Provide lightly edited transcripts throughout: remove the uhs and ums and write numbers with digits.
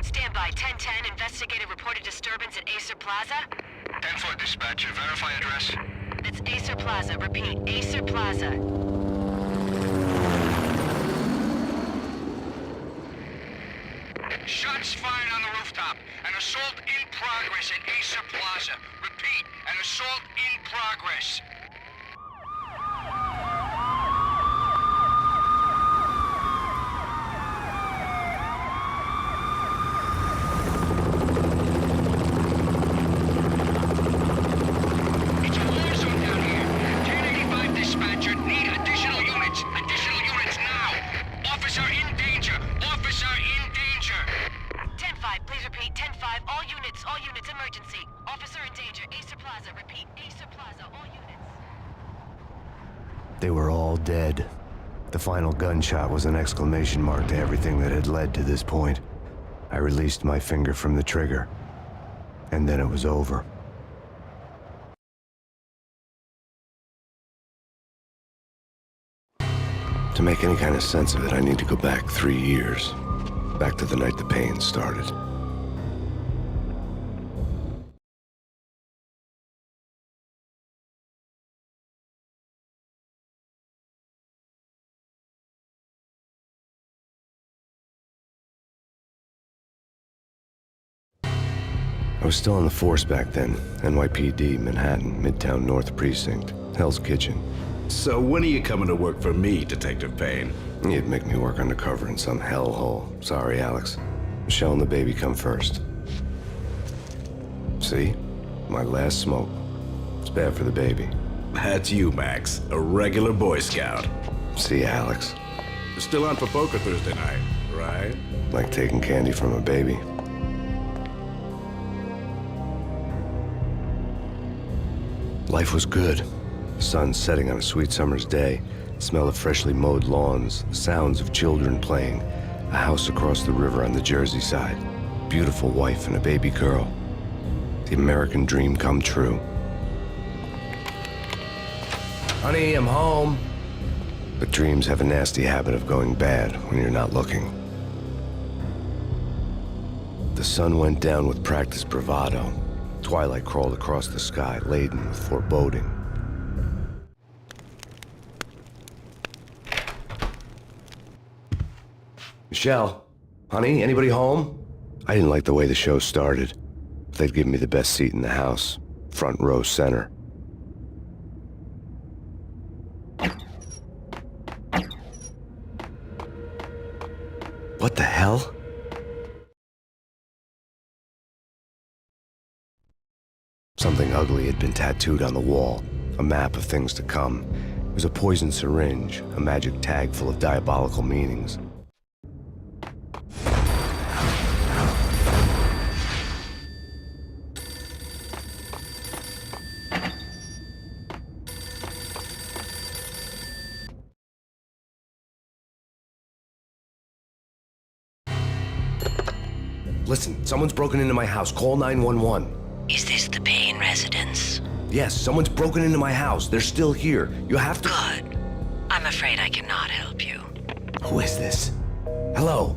Stand by. 1010, investigated reported disturbance at Acer Plaza. 10-4 dispatcher, verify address. It's Acer Plaza. Repeat, Acer Plaza. Shots fired on the rooftop. An assault in progress at Acer Plaza. Repeat, an assault in progress. They were all dead. The final gunshot was an exclamation mark to everything that had led to this point. I released my finger from the trigger, and then it was over. To make any kind of sense of it, I need to go back 3 years. Back to the night the Payne started. I was still on the force back then. NYPD, Manhattan, Midtown North Precinct, Hell's Kitchen. So when are you coming to work for me, Detective Payne? You'd make me work undercover in some hellhole. Sorry, Alex. Michelle and the baby come first. See? My last smoke. It's bad for the baby. That's you, Max. A regular Boy Scout. See, Alex. Still on for poker Thursday night, right? Like taking candy from a baby. Life was good. The sun setting on a sweet summer's day, the smell of freshly mowed lawns, the sounds of children playing, A house across the river on the Jersey side. Beautiful wife and a baby girl. The American dream come true. Honey, I'm home. But dreams have a nasty habit of going bad when you're not looking. The sun went down with practiced bravado. Twilight crawled across the sky, laden with foreboding. Michelle, honey, anybody home? I didn't like the way the show started. They'd given me the best seat in the house, front row center. What the hell? Something ugly had been tattooed on the wall, a map of things to come. It was a poison syringe, a magic tag full of diabolical meanings. Listen, someone's broken into my house. Call 911. Is this the Payne residence? Yes, someone's broken into my house. They're still here. You have to... Good. I'm afraid I cannot help you. Who is this? Hello?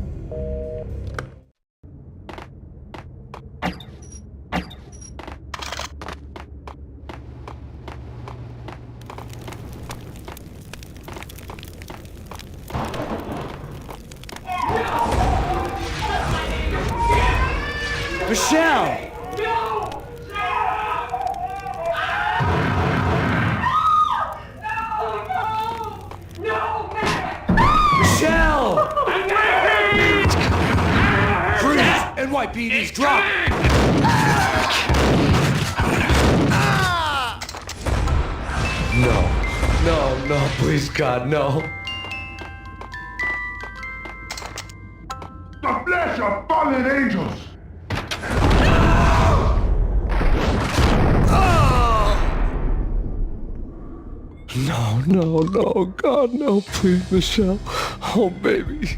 Michelle! Michelle! Freeze! NYPD's drop! No, please, God, no. The flesh of fallen angels! No, God, no, please, Michelle. Oh, baby.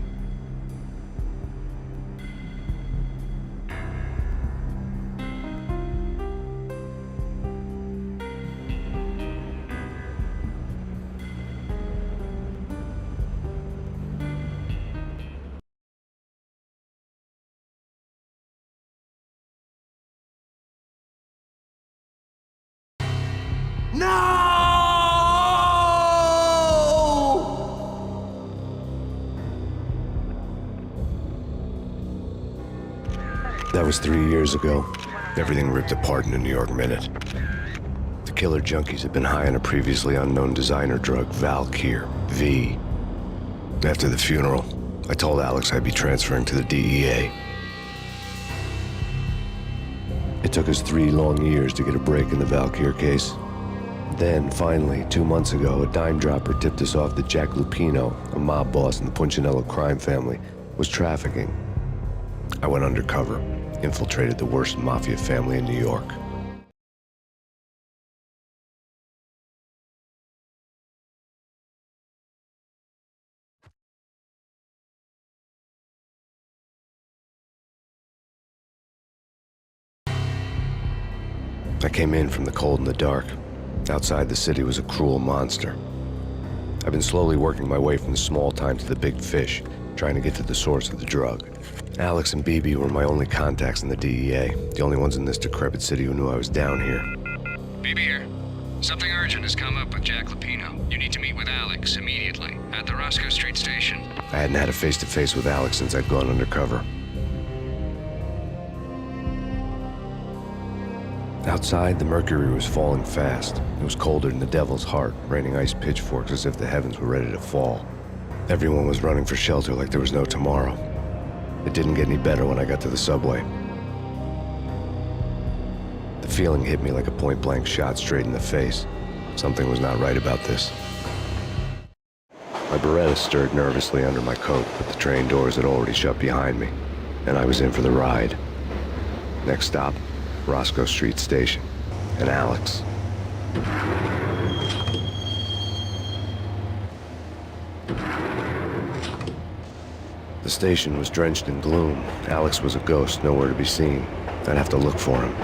That was 3 years ago. Everything ripped apart in a New York minute. The killer junkies had been high on a previously unknown designer drug, Valkyr, V. After the funeral, I told Alex I'd be transferring to the DEA. It took us 3 long years to get a break in the Valkyr case. Then, finally, 2 months ago, a dime dropper tipped us off that Jack Lupino, a mob boss in the Punchinello crime family, was trafficking. I went undercover, infiltrated the worst mafia family in New York. I came in from the cold and the dark. Outside the city was a cruel monster. I've been slowly working my way from the small time to the big fish, trying to get to the source of the drug. Alex and BB were my only contacts in the DEA, the only ones in this decrepit city who knew I was down here. BB here. Something urgent has come up with Jack Lupino. You need to meet with Alex immediately at the Roscoe Street station. I hadn't had a face-to-face with Alex since I'd gone undercover. Outside, the mercury was falling fast. It was colder than the devil's heart, raining ice pitchforks as if the heavens were ready to fall. Everyone was running for shelter like there was no tomorrow. It didn't get any better when I got to the subway. The feeling hit me like a point-blank shot straight in the face. Something was not right about this. My Beretta stirred nervously under my coat, but the train doors had already shut behind me, and I was in for the ride. Next stop, Roscoe Street Station, and Alex. The station was drenched in gloom. Alex was a ghost, nowhere to be seen. I'd have to look for him.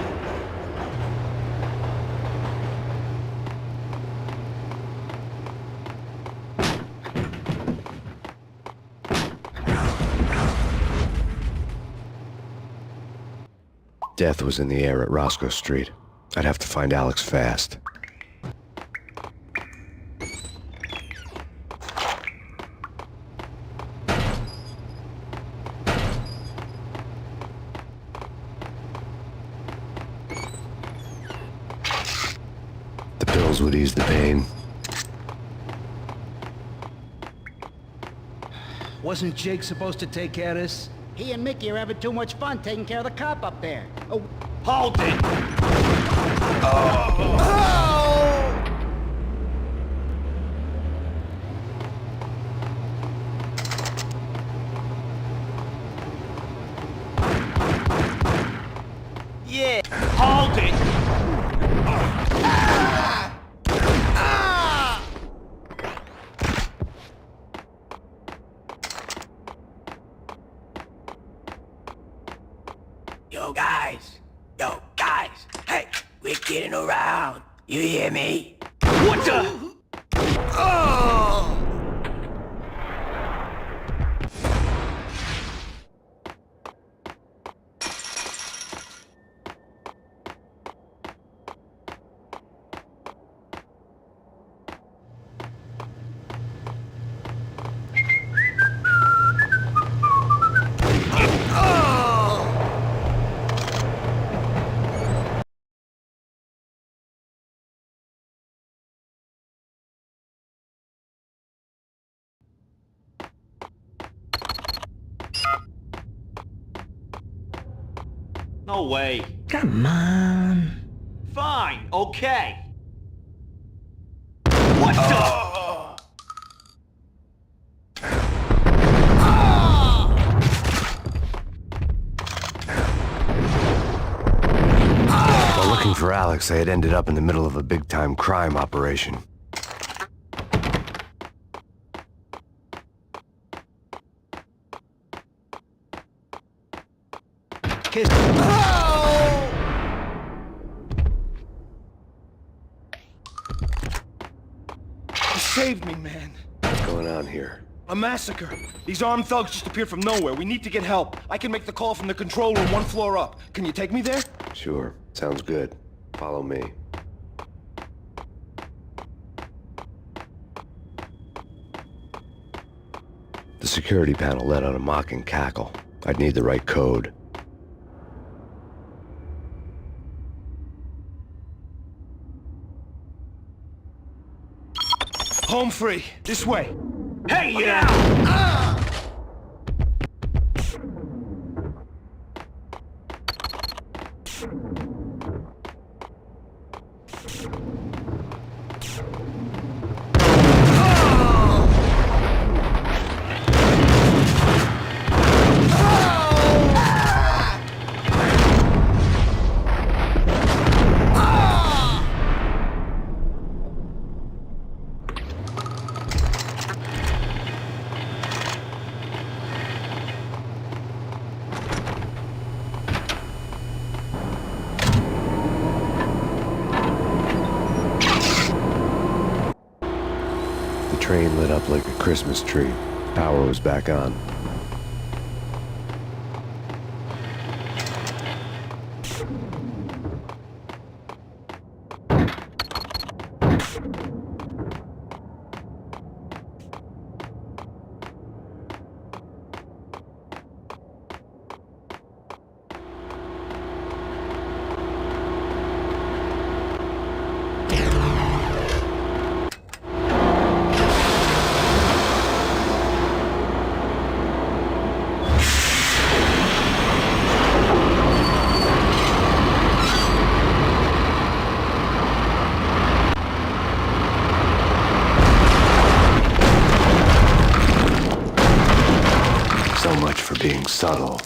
Death was in the air at Roscoe Street. I'd have to find Alex fast. The pills would ease the pain. Wasn't Jake supposed to take care of this? He and Mickey are having too much fun taking care of the cop up there. Oh, Hold it! Yeah! Hold it! Yo guys, hey, we're getting around. You hear me? What the? Oh! No way. come on. Fine, okay. What the? While looking for Alex, I had ended up in the middle of a big-time crime operation. Kiss. You saved me, man. What's going on here? A massacre. These armed thugs just appeared from nowhere. We need to get help. I can make the call from the control room 1 floor up. Can you take me there? Sure, sounds good. Follow me. The security panel let out a mocking cackle. I'd need the right code. Home free. This way. Hey, yeah! The train lit up like a Christmas tree. Power was back on. So much for being subtle.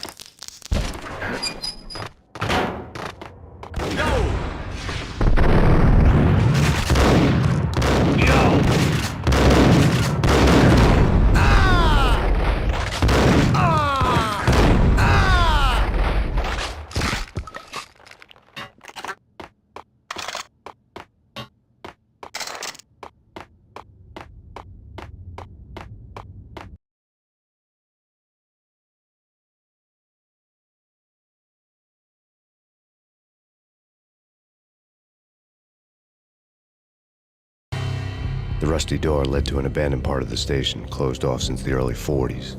The rusty door led to an abandoned part of the station, closed off since the early 40s.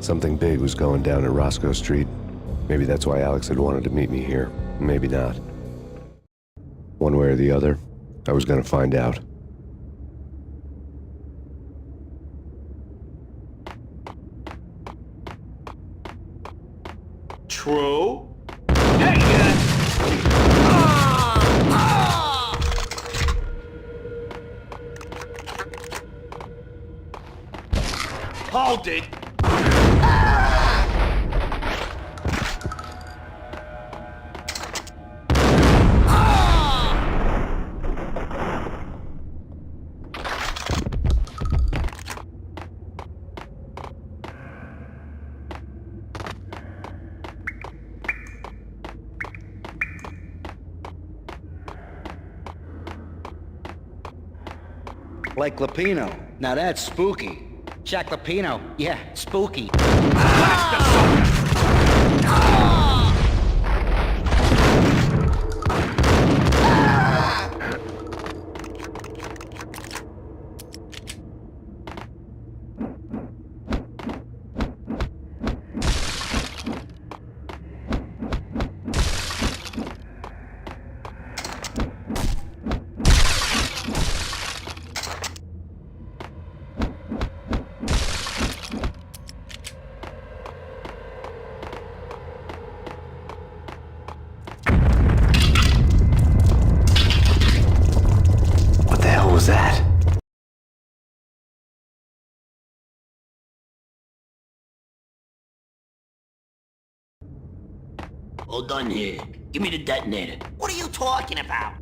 Something big was going down at Roscoe Street. Maybe that's why Alex had wanted to meet me here. Maybe not. One way or the other, I was gonna find out. True? Hey, Hold it! Like Lapino. Now that's spooky. Jack Lapino. Yeah, spooky. What the hell was that? Hold on here. Give me the detonator. What are you talking about?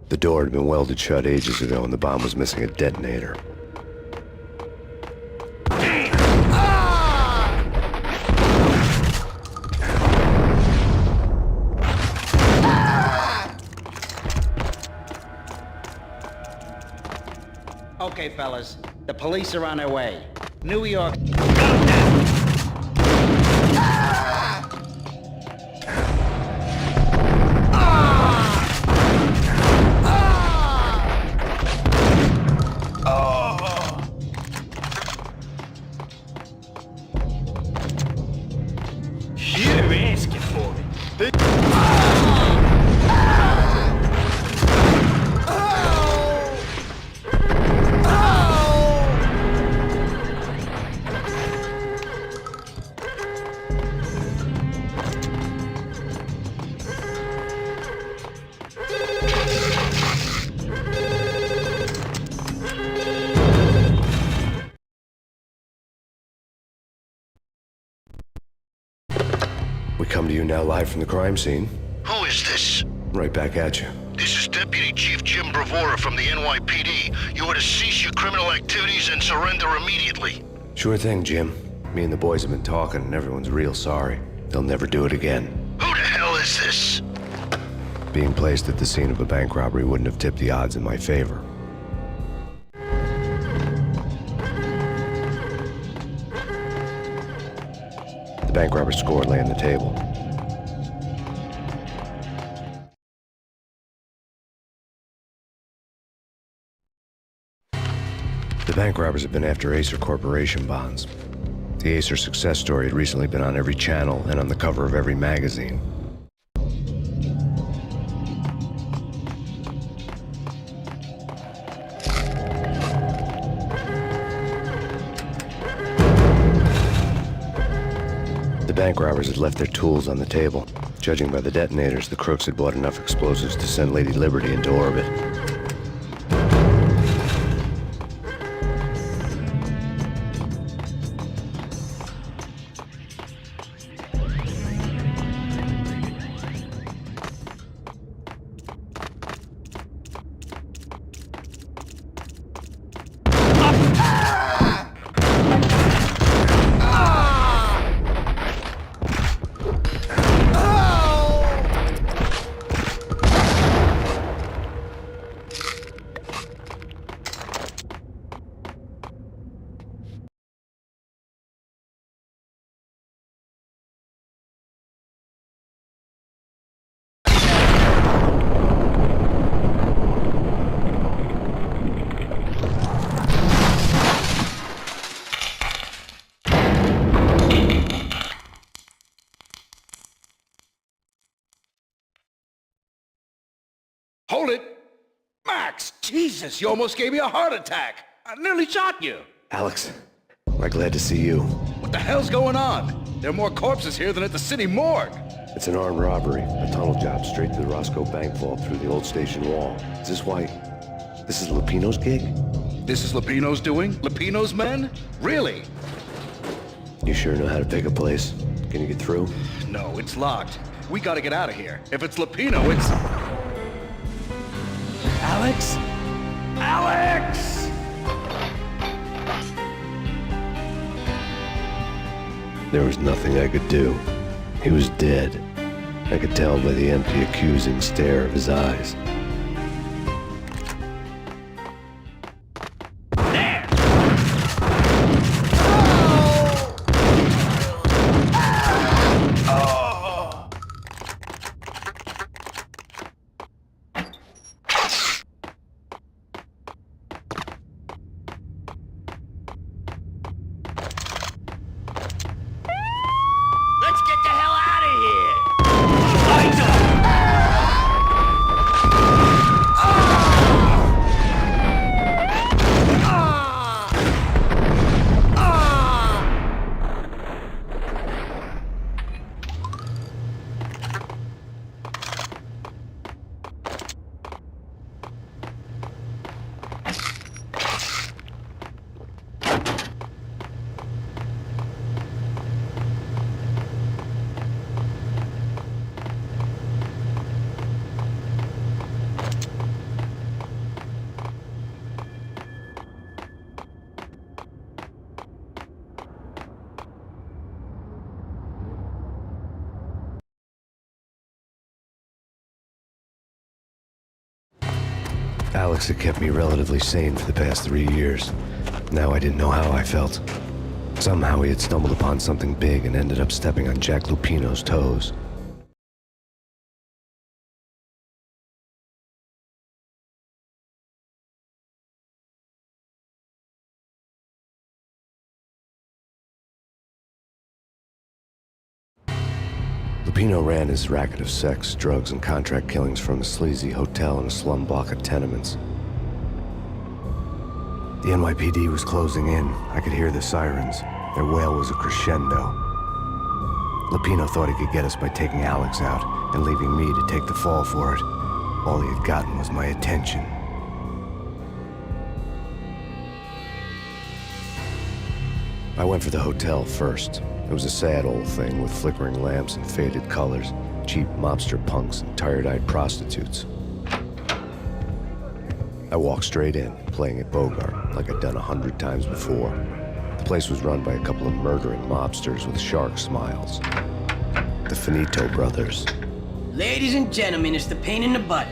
The door had been welded shut ages ago and the bomb was missing a detonator. Okay, fellas. The police are on their way. New York. You're asking for it. We come to you now live from the crime scene. Who is this? Right back at you. This is Deputy Chief Jim Bravura from the NYPD. You are to cease your criminal activities and surrender immediately. Sure thing, Jim. Me and the boys have been talking and everyone's real sorry. They'll never do it again. Who the hell is this? Being placed at the scene of a bank robbery wouldn't have tipped the odds in my favor. The bank robber's score lay on the table. The bank robbers have been after Acer Corporation bonds. The Acer success story had recently been on every channel and on the cover of every magazine. The bank robbers had left their tools on the table. Judging by the detonators, the crooks had bought enough explosives to send Lady Liberty into orbit. Alex, Jesus, you almost gave me a heart attack. I nearly shot you. Alex, I'm glad to see you. What the hell's going on? There are more corpses here than at the city morgue. It's an armed robbery, a tunnel job straight to the Roscoe Bank vault through the old station wall. Is this why... this is Lupino's gig? This is Lupino's doing? Lupino's men? Really? You sure know how to pick a place? Can you get through? No, it's locked. We gotta get out of here. If it's Lupino, it's... Alex? Alex! There was nothing I could do. He was dead. I could tell by the empty, accusing stare of his eyes. Let's get the hell out of here! Lights Alex had kept me relatively sane for the past 3 years. Now I didn't know how I felt. Somehow he had stumbled upon something big and ended up stepping on Jack Lupino's toes. Lupino ran his racket of sex, drugs, and contract killings from a sleazy hotel in a slum block of tenements. The NYPD was closing in. I could hear the sirens. Their wail was a crescendo. Lupino thought he could get us by taking Alex out and leaving me to take the fall for it. All he had gotten was my attention. I went for the hotel first. It was a sad old thing with flickering lamps and faded colors, cheap mobster punks and tired-eyed prostitutes. I walked straight in, playing at Bogart, like I'd done 100 times before. The place was run by a couple of murdering mobsters with shark smiles. The Finito brothers. Ladies and gentlemen, it's the Payne in the butt.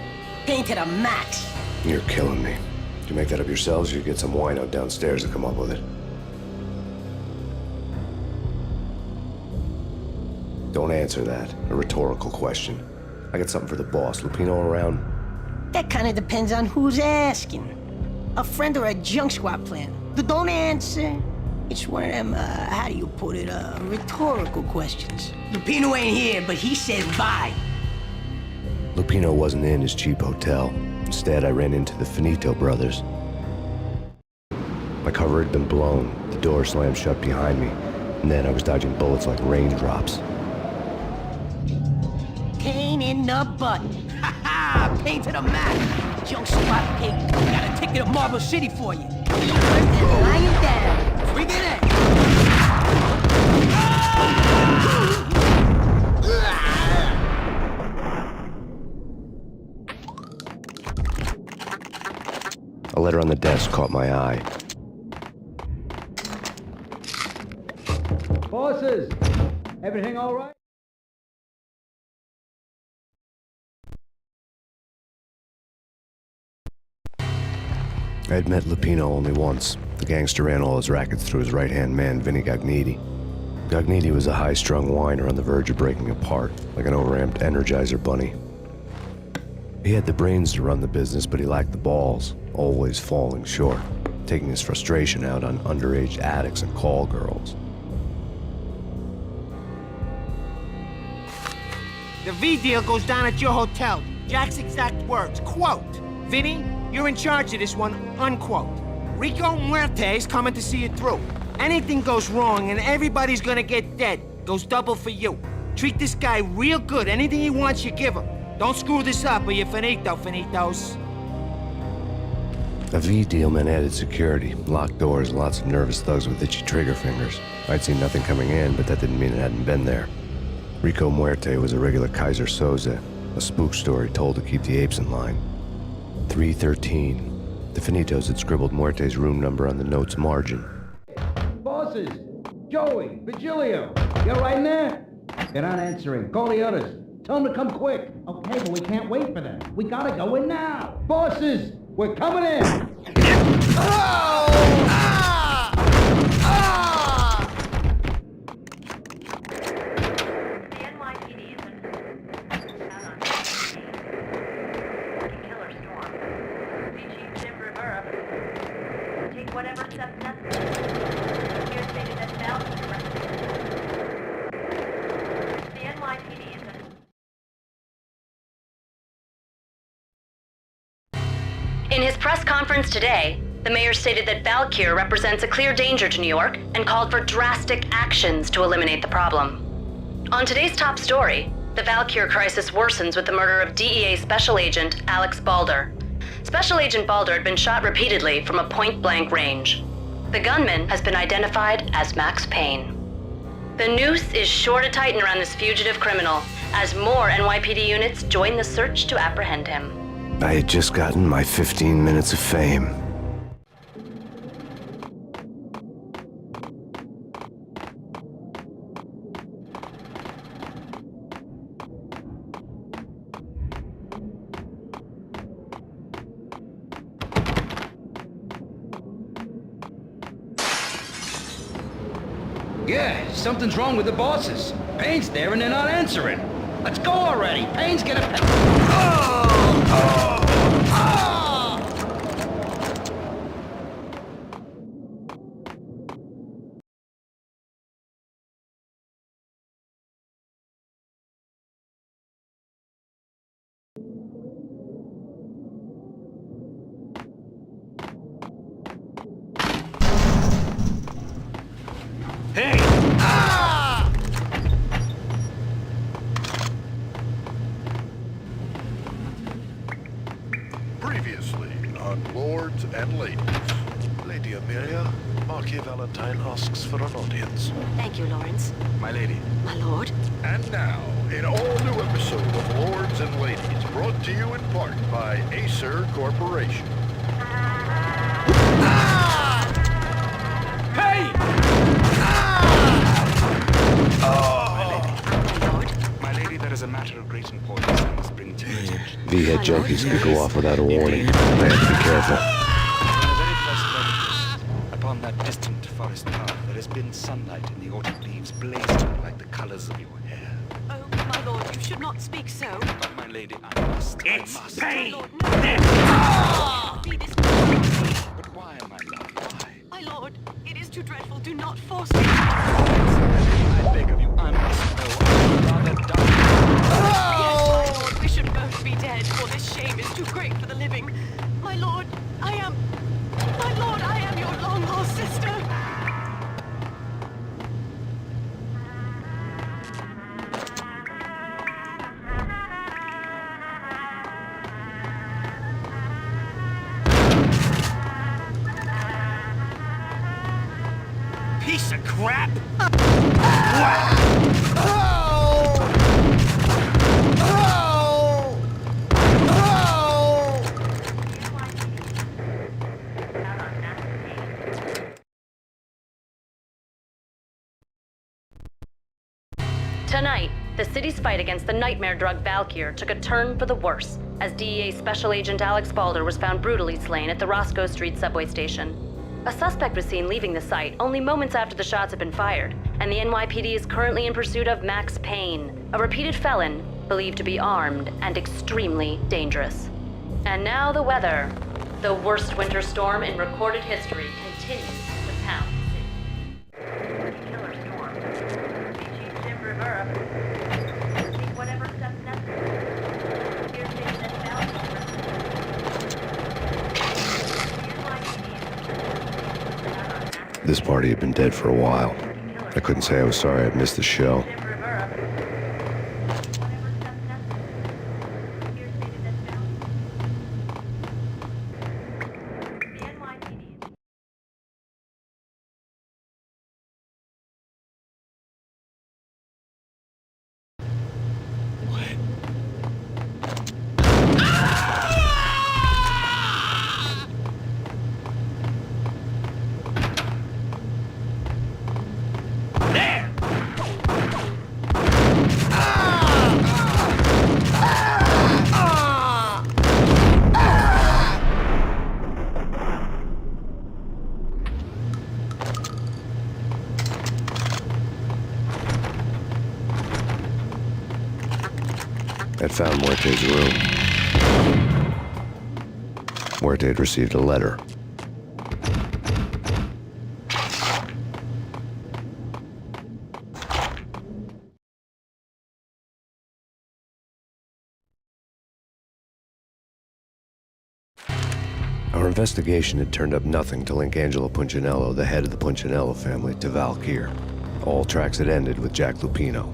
Payne to the max. You're killing me. Did you make that up yourselves, or you get some wino downstairs to come up with it? Don't answer that. A rhetorical question. I got something for the boss. Lupino around? That kind of depends on who's asking. A friend or a junk squad plan. Don't answer. It's one of them, how do you put it, rhetorical questions. Lupino ain't here, but he says bye. Lupino wasn't in his cheap hotel. Instead, I ran into the Finito brothers. My cover had been blown. The door slammed shut behind me. And then I was dodging bullets like raindrops. Payne in the butt. Ha ha! Payne to the max. Junk squad pig. Got a ticket to Marble City for you. Lying down. Bring it in. A letter on the desk caught my eye. Bosses, everything all right? I had met Lupino only once. The gangster ran all his rackets through his right-hand man, Vinny Gognitti. Gognitti was a high-strung whiner on the verge of breaking apart, like an overamped Energizer bunny. He had the brains to run the business, but he lacked the balls, always falling short, taking his frustration out on underage addicts and call girls. The V deal goes down at your hotel. Jack's exact words, quote, Vinny, You're in charge of this one, unquote. Rico Muerte's coming to see it through. Anything goes wrong and everybody's gonna get dead. Goes double for you. Treat this guy real good. Anything he wants, you give him. Don't screw this up or you're finito, finitos. A V deal meant added security, locked doors, and lots of nervous thugs with itchy trigger fingers. I'd seen nothing coming in, but that didn't mean it hadn't been there. Rico Muerte was a regular Kaiser Soze, a spook story told to keep the apes in line. 313. The Finitos had scribbled Muerte's room number on the note's margin. Bosses! Joey! Vigilio! You're right in there? They're not answering. Call the others. Tell them to come quick. Okay, but we can't wait for them. We gotta go in now. Bosses! We're coming in! Whatever steps necessary. Here stated that Valkyr the NYPD is in his press conference today, the mayor stated that Valkyr represents a clear danger to New York and called for drastic actions to eliminate the problem. On today's top story, the Valkyr crisis worsens with the murder of DEA Special Agent Alex Balder. Special Agent Balder had been shot repeatedly from a point-blank range. The gunman has been identified as Max Payne. The noose is sure to tighten around this fugitive criminal as more NYPD units join the search to apprehend him. I had just gotten my 15 minutes of fame. Yeah, something's wrong with the bosses. Payne's there and they're not answering. Let's go already. Payne's gonna... Hey! Previously on Lords and Ladies. Lady Amelia, Marquis Valentine asks for an audience. Thank you, Lawrence. My lady. My lord. And now, an all-new episode of Lords and Ladies, brought to you in part by Acer Corporation. Hey! My lady, there is a matter of great importance I must bring to your attention. V-head junkies could go off without a warning. I had to be careful. On a very pleasant night, upon that distant forest path, there has been sunlight and the autumn leaves blazing like the colors of your hair. Oh, my lord, you should not speak so. But my lady, I must. It's Payne! Lord, no. Be this. But why, my love, why? My lord, it is too dreadful. Do not force me. I beg of you, I must know. I would rather die. Yes, my lord, we should both be dead, for this shame is too great for the living. My lord, I am your long-lost sister. Piece of crap! Tonight, the city's fight against the nightmare drug Valkyr took a turn for the worse, as DEA Special Agent Alex Balder was found brutally slain at the Roscoe Street subway station. A suspect was seen leaving the site only moments after the shots had been fired, and the NYPD is currently in pursuit of Max Payne, a repeated felon believed to be armed and extremely dangerous. And now the weather. The worst winter storm in recorded history continues to pound the city. Killer storm. Chief Jim Rivera. Take whatever steps necessary. Here's David Valkyr. This party had been dead for a while. I couldn't say I was sorry I'd missed the show. I'd found Muerte's room. Muerte had received a letter. Our investigation had turned up nothing to link Angelo Punchinello, the head of the Punchinello family, to Valkyr. All tracks had ended with Jack Lupino.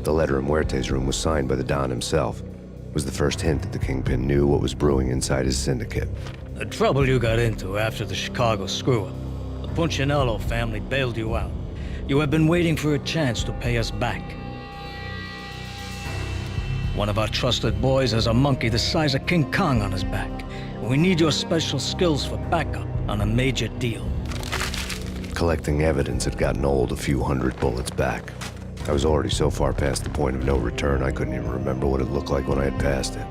The letter in Muerte's room was signed by the Don himself. It was the first hint that the Kingpin knew what was brewing inside his syndicate. The trouble you got into after the Chicago screw-up. The Punchinello family bailed you out. You have been waiting for a chance to pay us back. One of our trusted boys has a monkey the size of King Kong on his back. We need your special skills for backup on a major deal. Collecting evidence had gotten old a few hundred bullets back. I was already so far past the point of no return, I couldn't even remember what it looked like when I had passed it.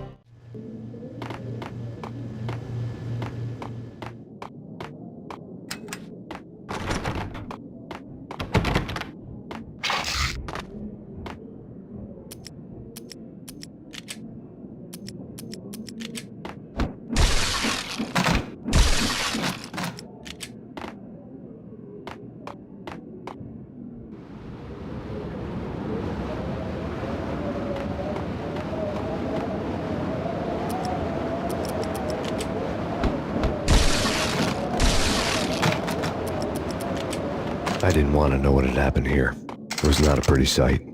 I didn't want to know what had happened here. It was not a pretty sight.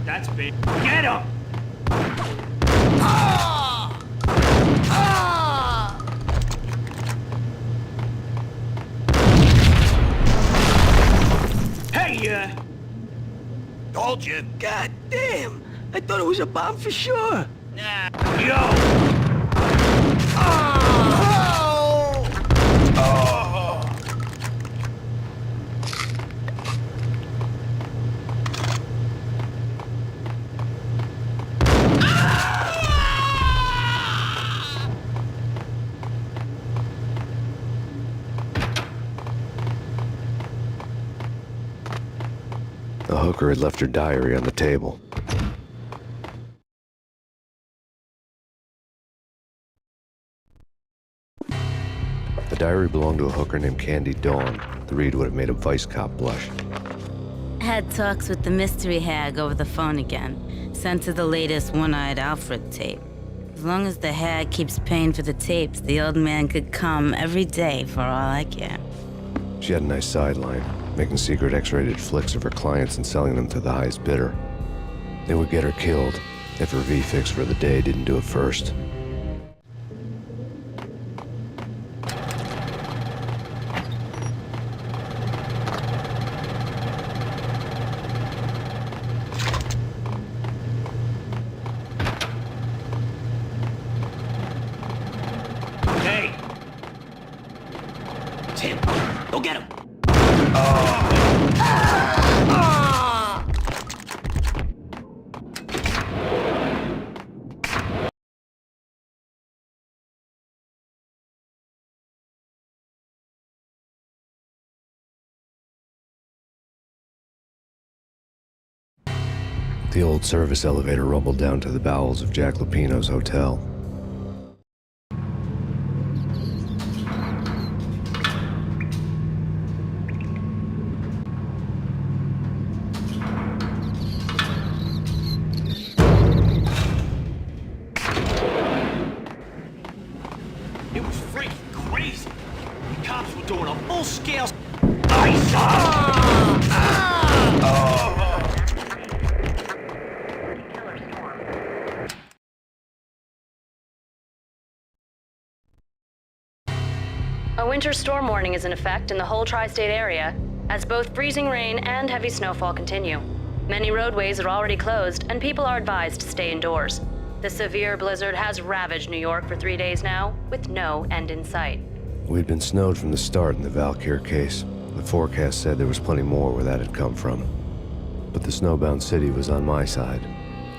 That's big. Get him! Hey, told you. God damn! I thought it was a bomb for sure. Nah. Yo! The hooker had left her diary on the table. The diary belonged to a hooker named Candy Dawn. The read would have made a vice cop blush. Had talks with the mystery hag over the phone again. Sent her the latest One-Eyed Alfred tape. As long as the hag keeps paying for the tapes, the old man could come every day for all I care. She had a nice sideline, making secret X-rated flicks of her clients and selling them to the highest bidder. They would get her killed if her V-fix for the day didn't do it first. Hey! Tim, go get him. The old service elevator rumbled down to the bowels of Jack Lupino's hotel. It was freaking crazy. The cops were doing a full-scale ice. A winter storm warning is in effect in the whole tri-state area, as both freezing rain and heavy snowfall continue. Many roadways are already closed, and people are advised to stay indoors. The severe blizzard has ravaged New York for 3 days now, with no end in sight. We'd been snowed from the start in the Valkyr case. The forecast said there was plenty more where that had come from. But the snowbound city was on my side.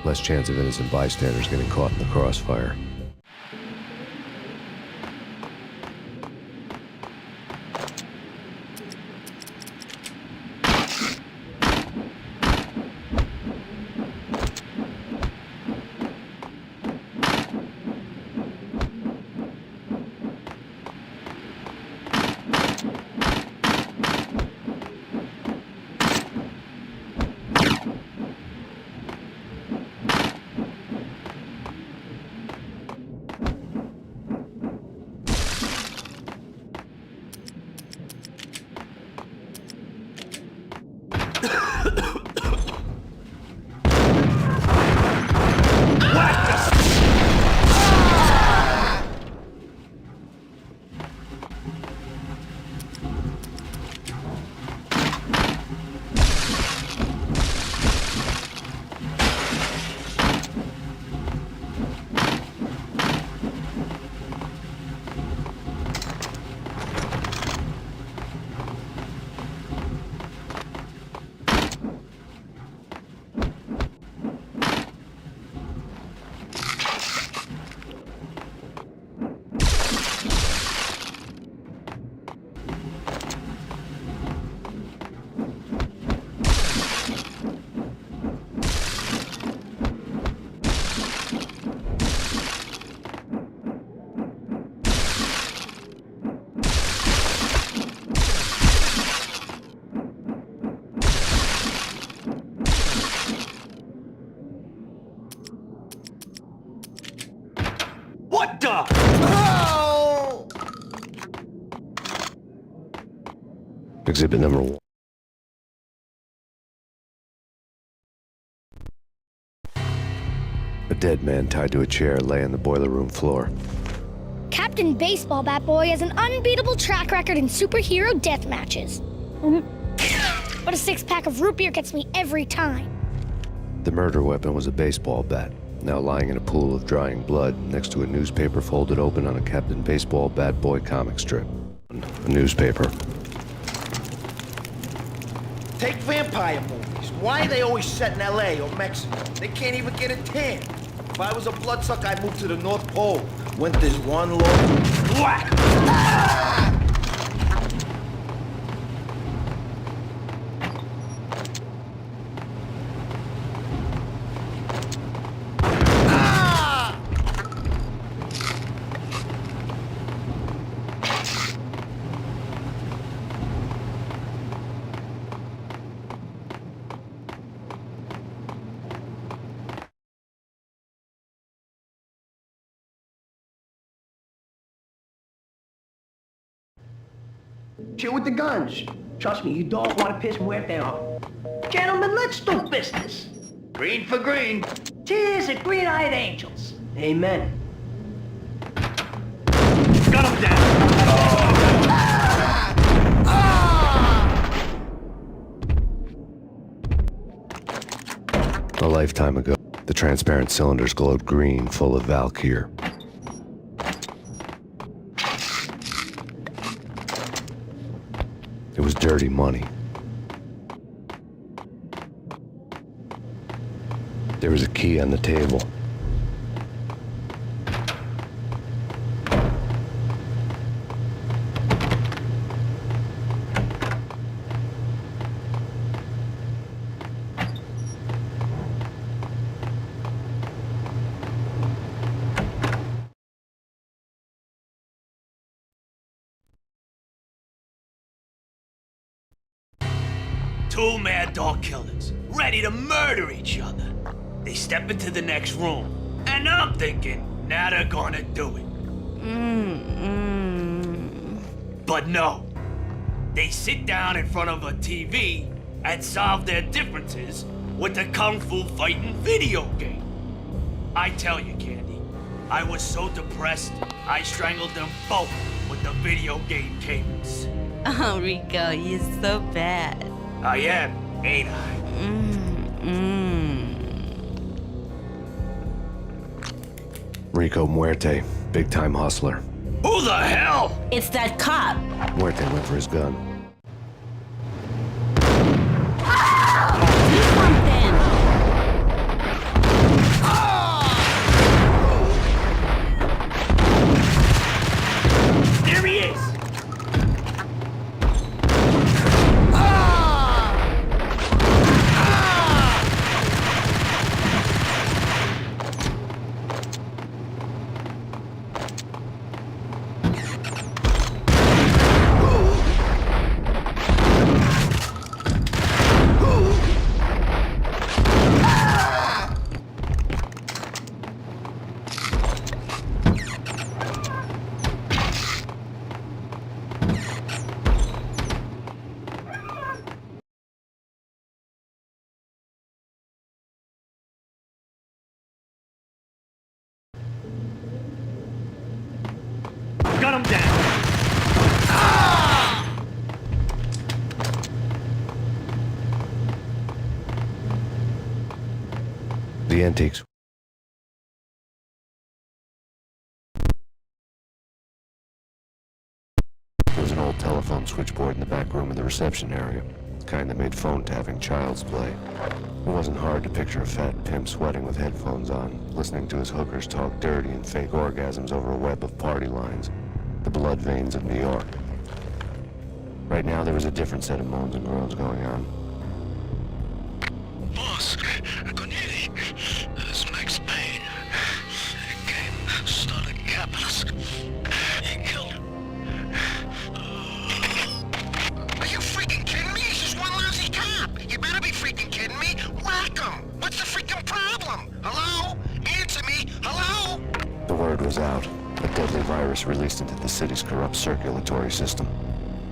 Less chance of innocent bystanders getting caught in the crossfire. What the? Oh! Exhibit number 1. A dead man tied to a chair lay on the boiler room floor. Captain Baseball Bat Boy has an unbeatable track record in superhero death matches. But a 6-pack of root beer gets me every time. The murder weapon was a baseball bat, now lying in a pool of drying blood next to a newspaper folded open on a Captain Baseball Bat Boy comic strip. A newspaper. Take vampire movies. Why are they always set in LA or Mexico? They can't even get a tan. If I was a bloodsucker, I'd move to the North Pole. Winter's one long whack. Chill with the guns. Trust me, you don't want to piss Muerte off. Gentlemen, let's do business. Green for green. Cheers at Green-Eyed Angels. Amen. Got him down. A lifetime ago, the transparent cylinders glowed green, full of Valkyr. It was dirty money. There was a key on the table. Two mad dog killers, ready to murder each other. They step into the next room, and I'm thinking, now they're gonna do it. But no. They sit down in front of a TV and solve their differences with the Kung Fu fighting video game. I tell you, Candy, I was so depressed, I strangled them both with the video game cables. Oh, Rico, you're so bad. I am, ain't I? Rico Muerte, big-time hustler. Who the hell? It's that cop. Muerte went for his gun. Do something. There he is. Got him down. The antiques. There was an old telephone switchboard in the back room of the reception area. The kind that made phone tapping child's play. It wasn't hard to picture a fat pimp sweating with headphones on, listening to his hookers talk dirty and fake orgasms over a web of party lines. The blood veins of New York. Right now, there was a different set of moans and groans going on. Boss, Corneli, this Max Payne. Came, started capitalist. He killed him. Are you freaking kidding me? He's just one lousy cop. You better be freaking kidding me. Whack him. What's the freaking problem? Hello? Answer me. Hello? The word was out. A deadly virus released into the city's corrupt circulatory system.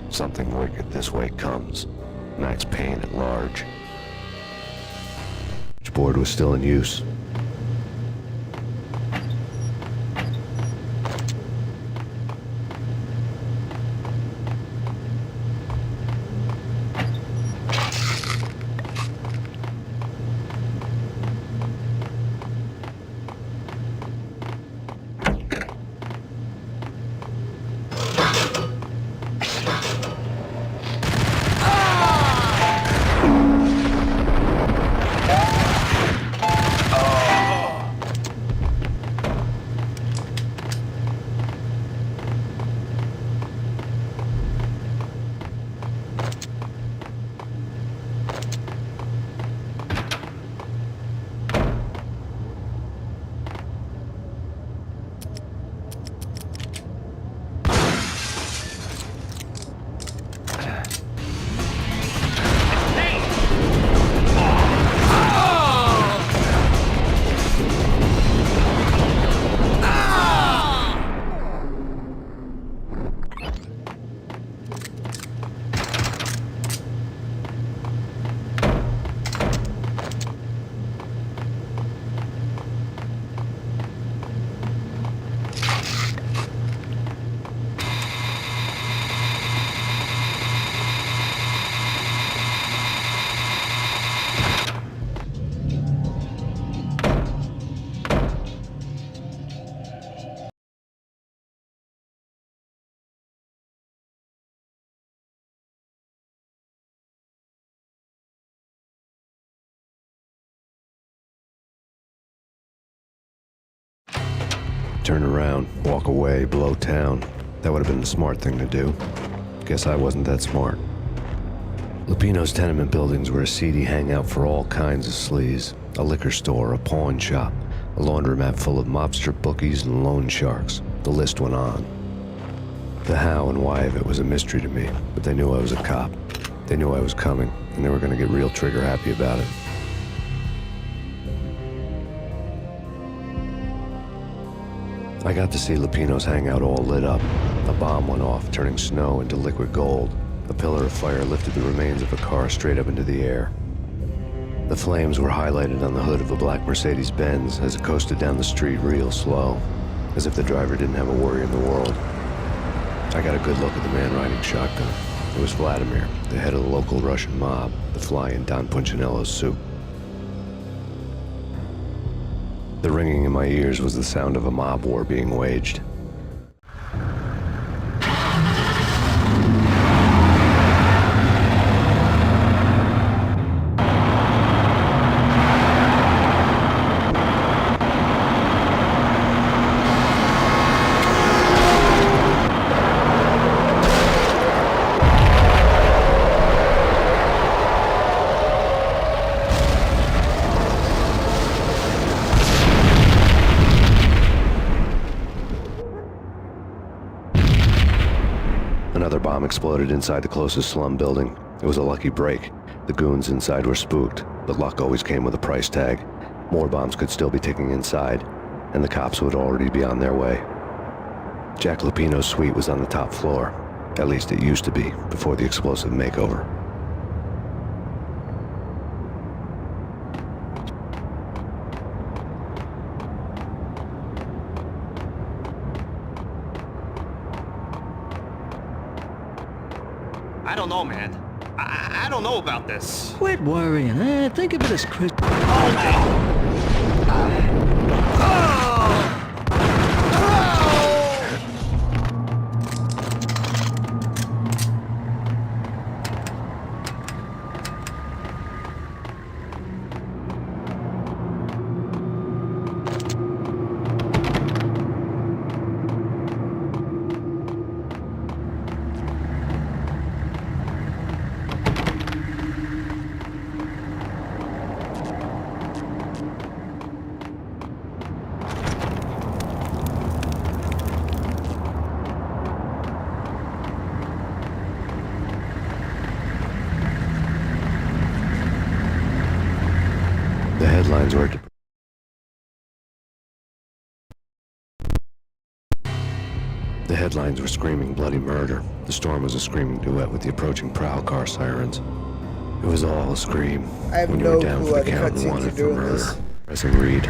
Something wicked this way comes. Max Payne at large. Which board was still in use. Turn around, walk away, blow town. That would have been the smart thing to do. Guess I wasn't that smart. Lupino's tenement buildings were a seedy hangout for all kinds of sleaze. A liquor store, a pawn shop, a laundromat full of mobster bookies and loan sharks. The list went on. The how and why of it was a mystery to me, but they knew I was a cop. They knew I was coming, and they were going to get real trigger happy about it. I got to see Lupino's hangout all lit up. A bomb went off, turning snow into liquid gold. A pillar of fire lifted the remains of a car straight up into the air. The flames were highlighted on the hood of a black Mercedes-Benz as it coasted down the street real slow, as if the driver didn't have a worry in the world. I got a good look at the man riding shotgun. It was Vladimir, the head of the local Russian mob, the fly in Don Punchinello's soup. The ringing in my ears was the sound of a mob war being waged. Another bomb exploded inside the closest slum building. It was a lucky break. The goons inside were spooked, but luck always came with a price tag. More bombs could still be ticking inside, and the cops would already be on their way. Jack Lupino's suite was on the top floor. At least it used to be, before the explosive makeover. I don't know, man. I don't know about this. Quit worrying, eh? Think of it as Chris. The headlines were... The headlines were screaming bloody murder. The storm was a screaming duet with the approaching prowl car sirens. It was all a scream. I have when you no were down clue for how the the count and cutscenes wanted are for doing murder. this. Pressing read.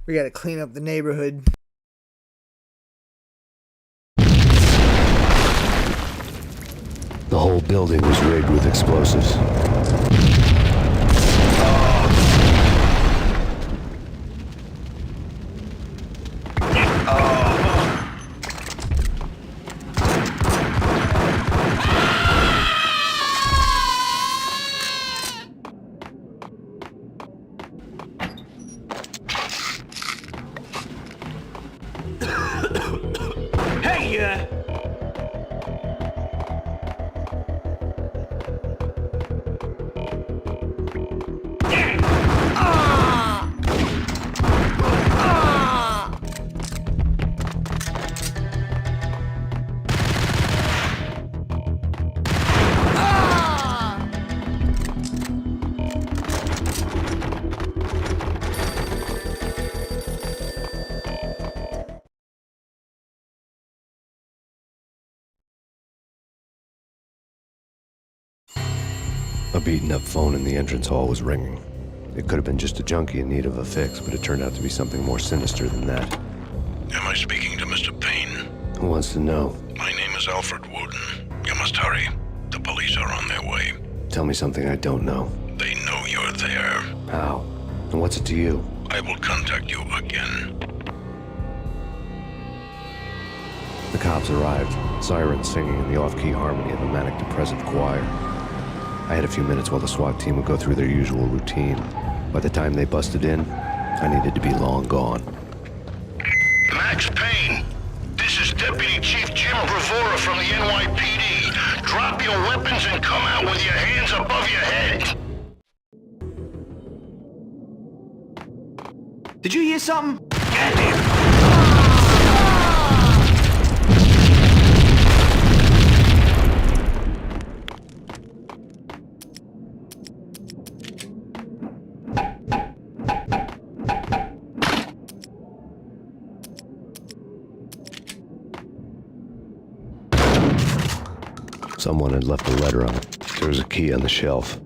We gotta clean up the neighborhood. The whole building was rigged with explosives. Hey, A beaten-up phone in the entrance hall was ringing. It could have been just a junkie in need of a fix, but it turned out to be something more sinister than that. Am I speaking to Mr. Payne? Who wants to know? My name is Alfred Woden. You must hurry. The police are on their way. Tell me something I don't know. They know you're there. How? And what's it to you? I will contact you again. The cops arrived, sirens singing in the off-key harmony of a manic-depressive choir. I had a few minutes while the SWAT team would go through their usual routine. By the time they busted in, I needed to be long gone. Max Payne, this is Deputy Chief Jim Bravura from the NYPD. Drop your weapons and come out with your hands above your head. Did you hear something? Someone had left a letter on it. There was a key on the shelf.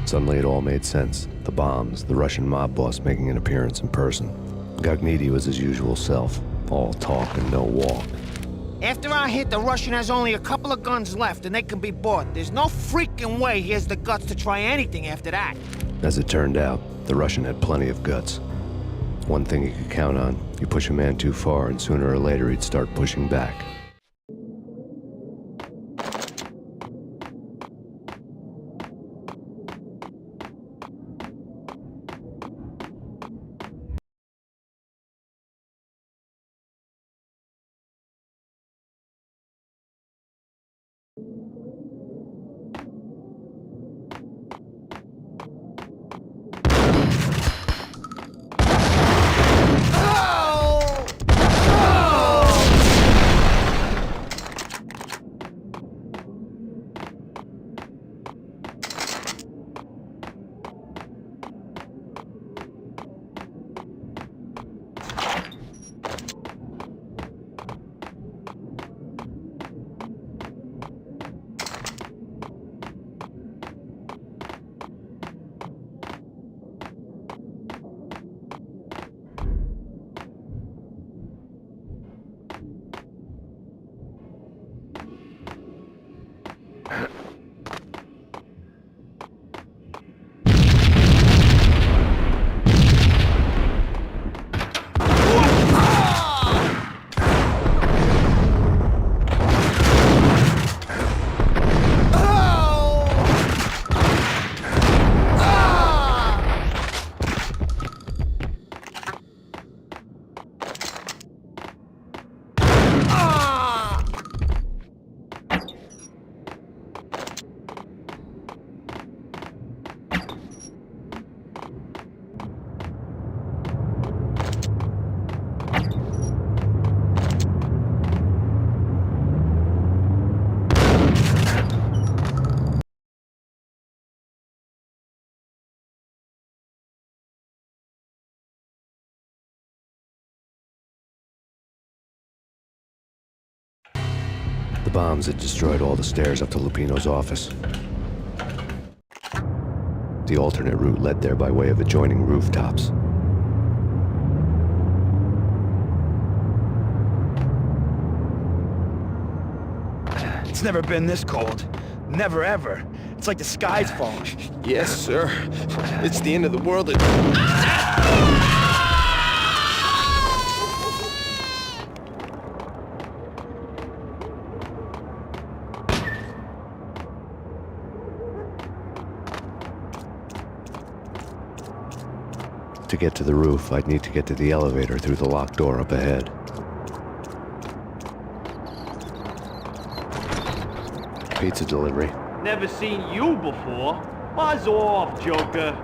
Suddenly it all made sense. The bombs, the Russian mob boss making an appearance in person. Gognitti was his usual self, all talk and no walk. After our hit, the Russian has only a couple of guns left and they can be bought. There's no freaking way he has the guts to try anything after that. As it turned out, the Russian had plenty of guts. One thing you could count on, you push a man too far and sooner or later he'd start pushing back. The bombs had destroyed all the stairs up to Lupino's office. The alternate route led there by way of adjoining rooftops. It's never been this cold. Never ever. It's like the sky's falling. Yes, sir. It's the end of the world. To get to the roof, I'd need to get to the elevator through the locked door up ahead. Pizza delivery. Never seen you before. Buzz off, Joker.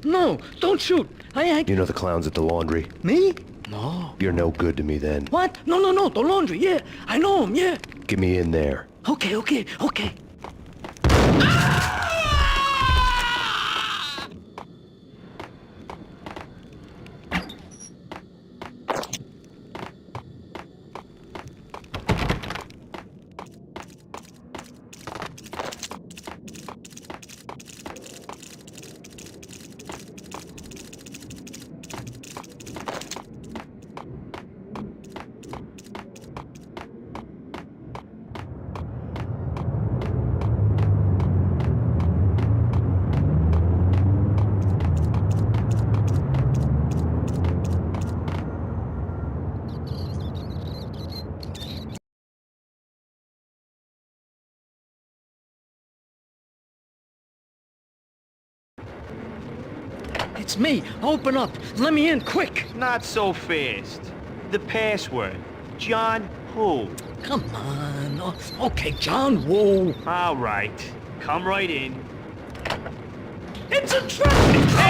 no, don't shoot. I... You know the clowns at the laundry? Me? No. You're no good to me then. What? No, the laundry, yeah. I know him, yeah. Get me in there. Okay. It's me. Open up. Let me in, quick. Not so fast. The password. John who? Come on. Oh, okay, John Woo. All right. Come right in. It's a trap!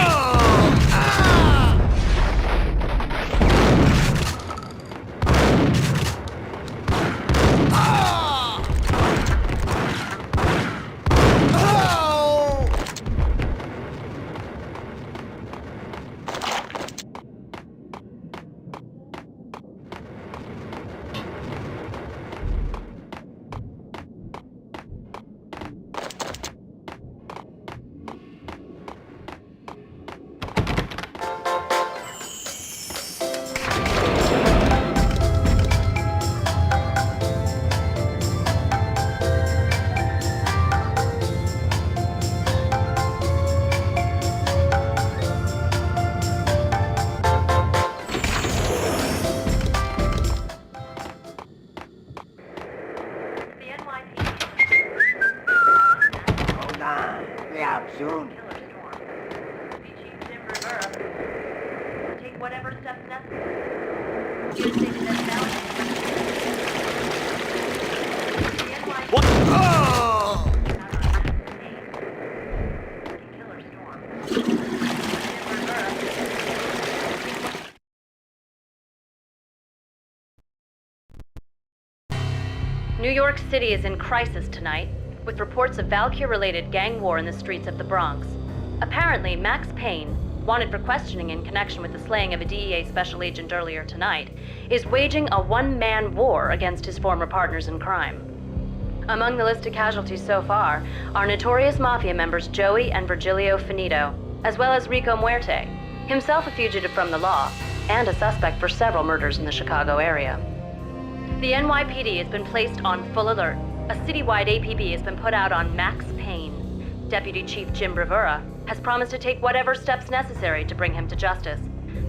Soon. Take whatever steps necessary. What? Oh! New York City is in crisis tonight, with reports of Valkyr-related gang war in the streets of the Bronx. Apparently, Max Payne, wanted for questioning in connection with the slaying of a DEA special agent earlier tonight, is waging a one-man war against his former partners in crime. Among the list of casualties so far are notorious mafia members Joey and Virgilio Finito, as well as Rico Muerte, himself a fugitive from the law, and a suspect for several murders in the Chicago area. The NYPD has been placed on full alert. A citywide APB has been put out on Max Payne. Deputy Chief Jim Bravura has promised to take whatever steps necessary to bring him to justice.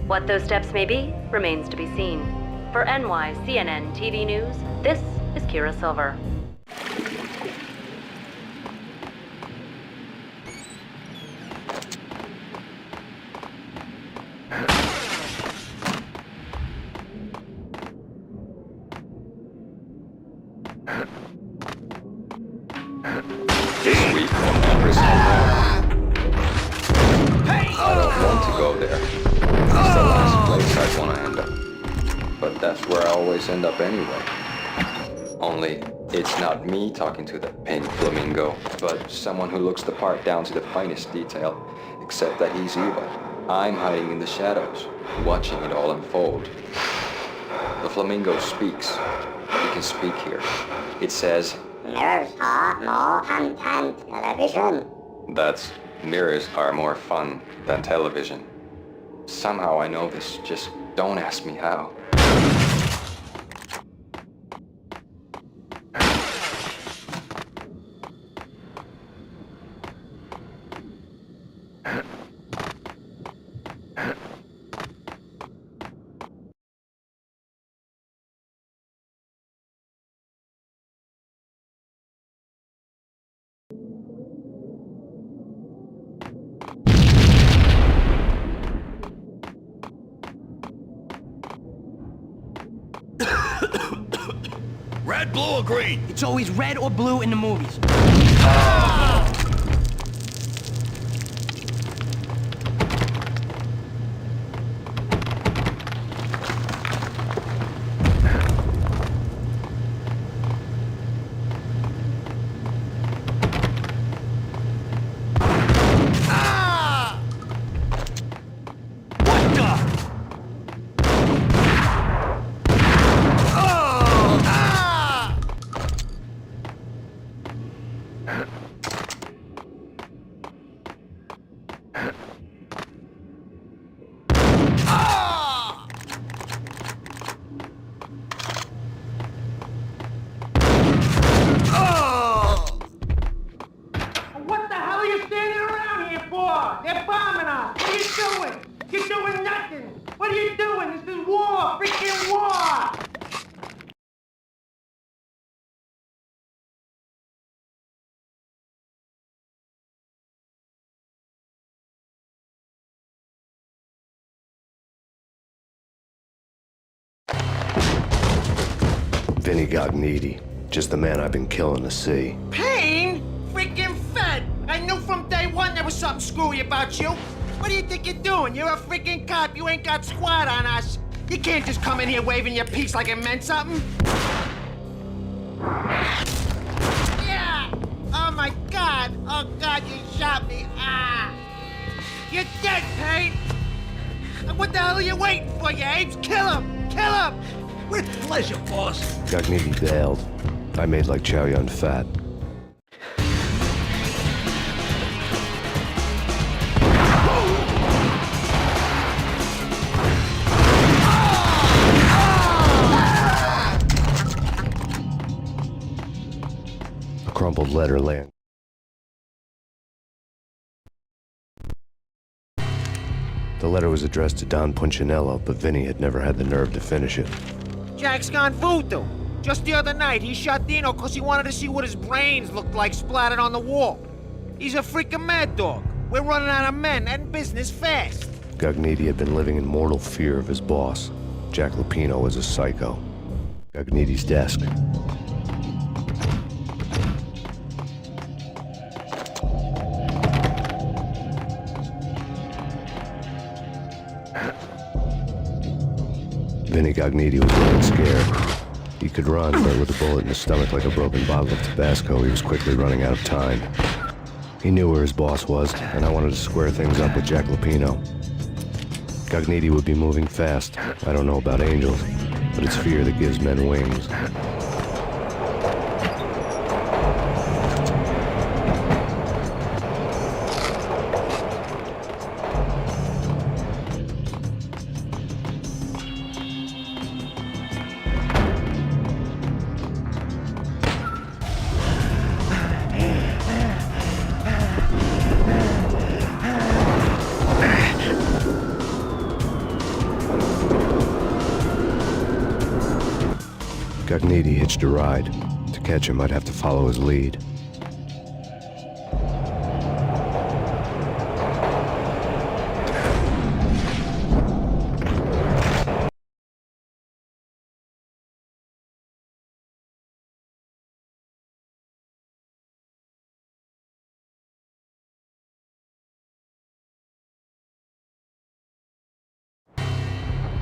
What those steps may be remains to be seen. For NYCNN TV News, this is Kira Silver. This week on Prison I don't want to go there. It's the last place I'd want to end up. But that's where I always end up anyway. Only, it's not me talking to the Payne Flamingo, but someone who looks the part down to the finest detail, except that he's evil. I'm hiding in the shadows, watching it all unfold. The Flamingo speaks. He can speak here. It says, "Mirrors are more fun than television." Mirrors are more fun than television. Somehow I know this, just don't ask me how. Red, blue, or green? It's always red or blue in the movies. What the hell are you standing around here for? They're bombing us. What are you doing? You're doing nothing. What are you doing? This is war. Freaking war. Vinny Gognitti, just the man I've been killing to see. Payne? Freaking fed. I knew from day one there was something screwy about you. What do you think you're doing? You're a freaking cop. You ain't got squat on us. You can't just come in here waving your piece like it meant something. Yeah! Oh my God! Oh God, you shot me! Ah! You're dead, Payne! What the hell are you waiting for, you apes? Kill him! Kill him! With pleasure, boss. Gognitti bailed. I made like Chow Yun Fat. A crumpled letter laying. The letter was addressed to Don Punchinello, but Vinny had never had the nerve to finish it. Jack's gone voodoo. Just the other night, he shot Dino because he wanted to see what his brains looked like splattered on the wall. He's a freaking mad dog. We're running out of men and business fast. Gognitti had been living in mortal fear of his boss. Jack Lupino was a psycho. Gognitti's desk. Vinny Gognitti was running scared. He could run, but with a bullet in his stomach like a broken bottle of Tabasco, he was quickly running out of time. He knew where his boss was, and I wanted to square things up with Jack Lupino. Gognitti would be moving fast. I don't know about angels, but it's fear that gives men wings. Gognitti hitched a ride. To catch him, I'd have to follow his lead.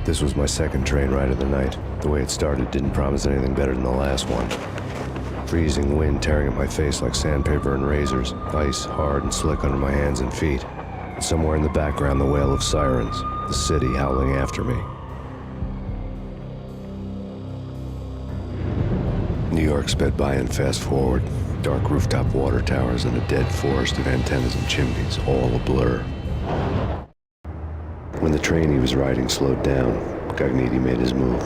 This was my second train ride of the night. The way it started didn't promise anything better than the last one. Freezing wind tearing at my face like sandpaper and razors, ice hard and slick under my hands and feet. And somewhere in the background, the wail of sirens, the city howling after me. New York sped by in fast forward. Dark rooftop water towers and a dead forest of antennas and chimneys, all a blur. When the train he was riding slowed down, Gognitti made his move.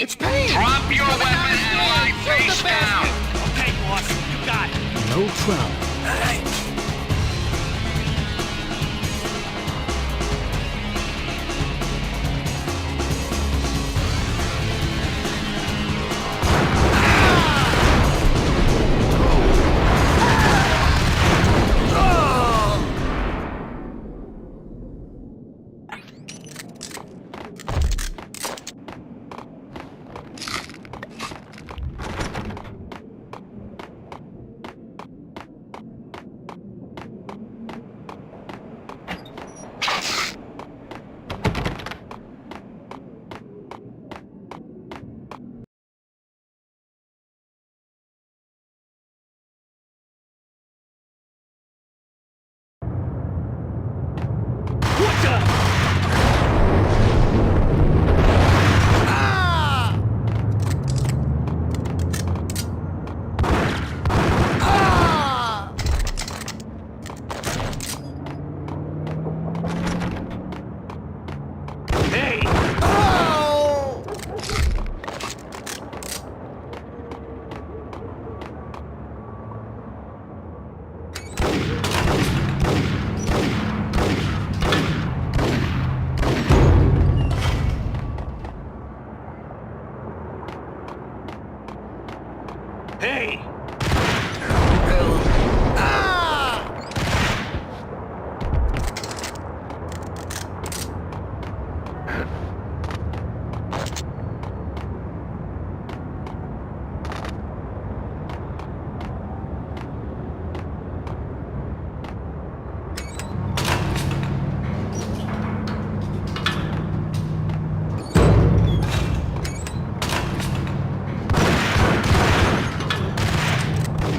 It's Payne! Drop your weapon and lie face down! Okay, boss, you got it. No trouble. Hey!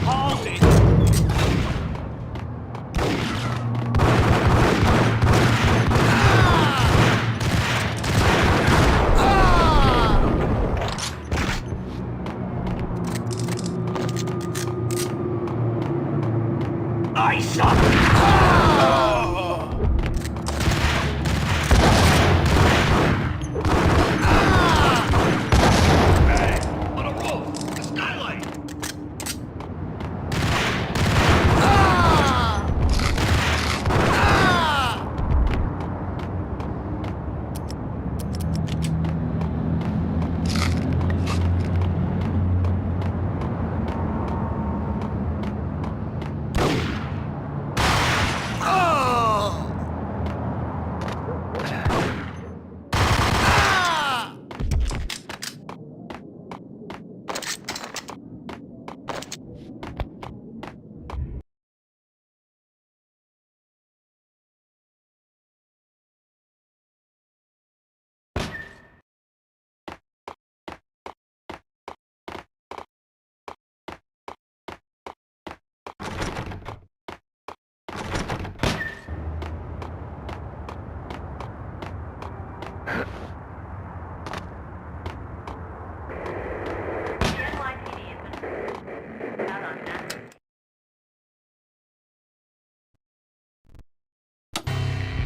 Hold it! Ice up! Hey, on a roof! The skylight!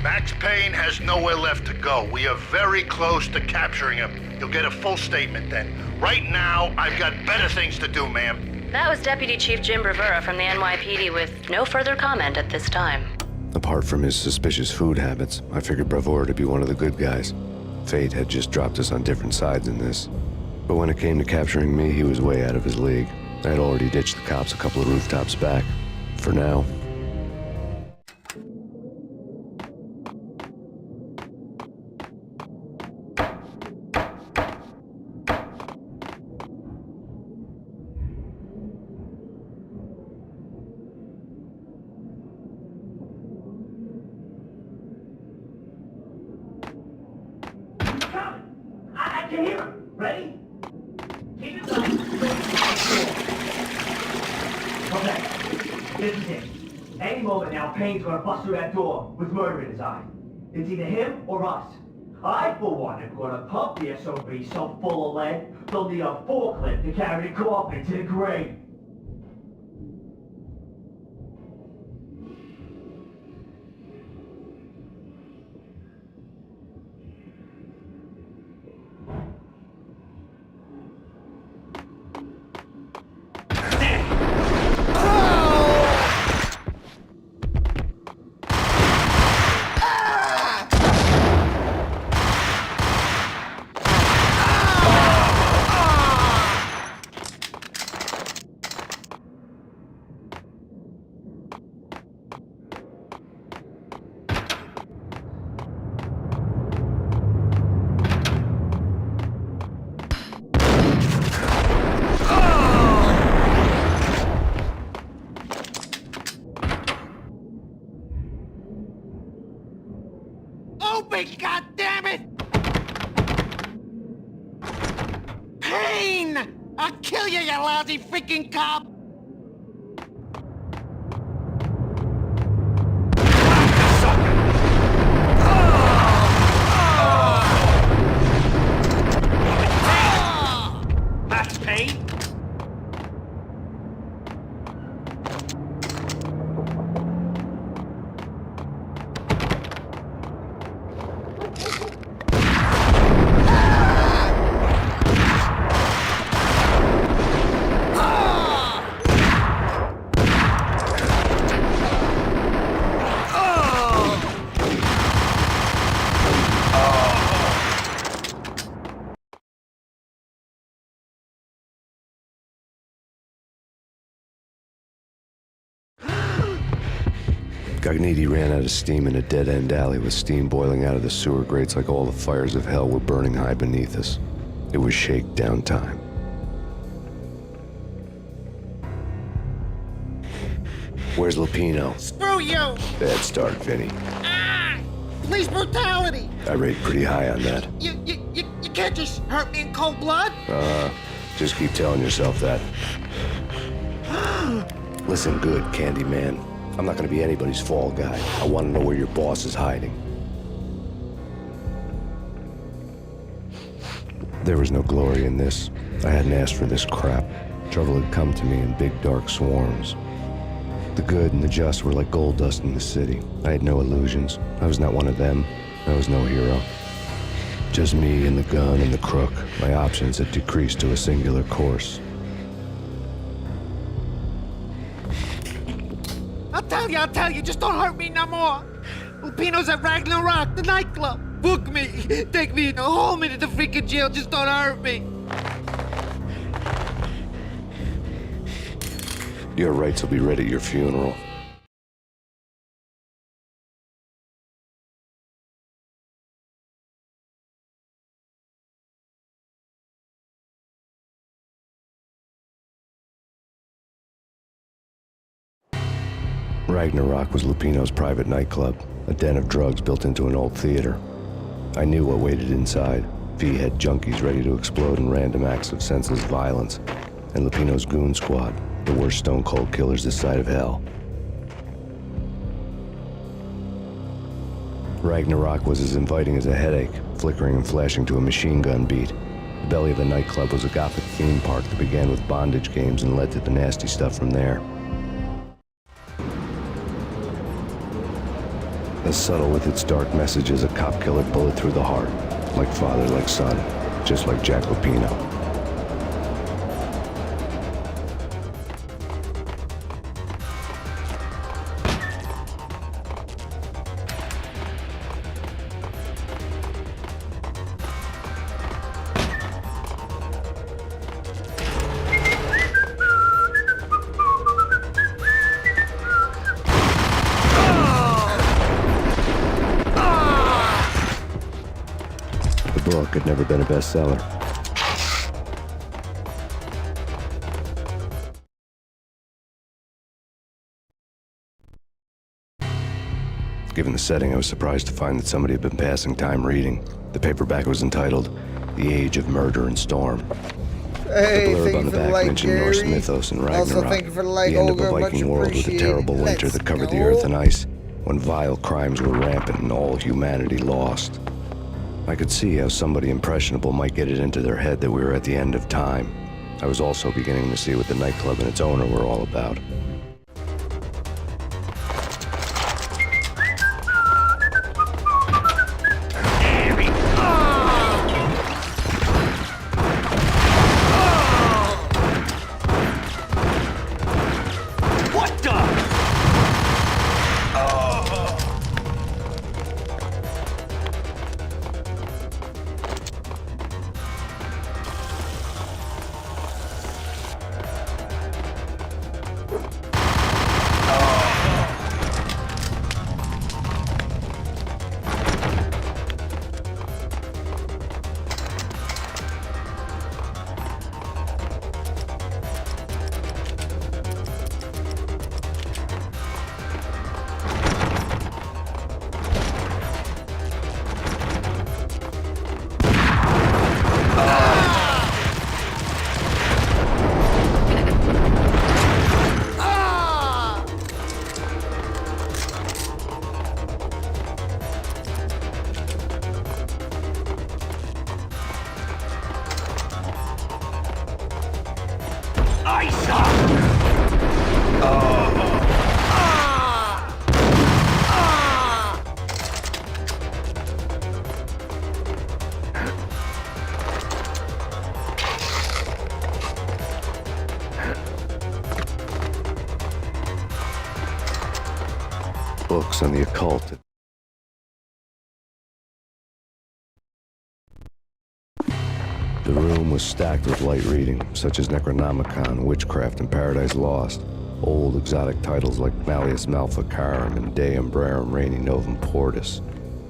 Max Payne has nowhere left to go. We are very close to capturing him. You'll get a full statement then. Right now, I've got better things to do, ma'am. That was Deputy Chief Jim Rivera from the NYPD with no further comment at this time. Apart from his suspicious food habits, I figured Bravura to be one of the good guys. Fate had just dropped us on different sides in this. But when it came to capturing me, he was way out of his league. I had already ditched the cops a couple of rooftops back. For now. I can hear him. Ready? Keep it going. Okay, this is it. Any moment now, Payne's gonna bust through that door with murder in his eye. It's either him or us. I, for one, am gonna pump the SOB so full of lead, they'll need a forklift to carry the coffin to the grave. Open, goddammit! Payne! I'll kill you, you lousy freaking cop! That's Payne. Cogniti ran out of steam in a dead-end alley with steam boiling out of the sewer grates like all the fires of hell were burning high beneath us. It was shakedown time. Where's Lupino? Screw you! Bad start, Vinny. Police brutality! I rate pretty high on that. You can't just hurt me in cold blood! Just keep telling yourself that. Listen good, Candyman. I'm not gonna be anybody's fall guy. I want to know where your boss is hiding. There was no glory in this. I hadn't asked for this crap. Trouble had come to me in big dark swarms. The good and the just were like gold dust in the city. I had no illusions. I was not one of them. I was no hero. Just me and the gun and the crook. My options had decreased to a singular course. I'll tell you, just don't hurt me no more. Lupino's at Ragnarok, the nightclub. Book me, take me in a home into the freaking jail, just don't hurt me. Your rights will be read at your funeral. Ragnarok was Lupino's private nightclub, a den of drugs built into an old theater. I knew what waited inside. V-head junkies ready to explode in random acts of senseless violence, and Lupino's goon squad, the worst stone-cold killers this side of hell. Ragnarok was as inviting as a headache, flickering and flashing to a machine gun beat. The belly of the nightclub was a gothic theme park that began with bondage games and led to the nasty stuff from there. As subtle with its dark message as a cop-killer bullet through the heart. Like father, like son. Just like Jack Lupino. The book had never been a bestseller. Given the setting, I was surprised to find that somebody had been passing time reading. The paperback was entitled The Age of Murder and Storm. Hey, the blurb thank on you the for the back like, mentioned Gary. Norse mythos and Ragnarok. Also, thank you for the like, the end of a Olga. Viking Much world with a terrible appreciated. winter that covered the earth in ice, when vile crimes were rampant and all humanity lost. I could see how somebody impressionable might get it into their head that we were at the end of time. I was also beginning to see what the nightclub and its owner were all about. books on the occult. The room was stacked with light reading, such as Necronomicon, Witchcraft, and Paradise Lost. Old exotic titles like Malleus Maleficarum and De Umbrarum Reini Novum Portis.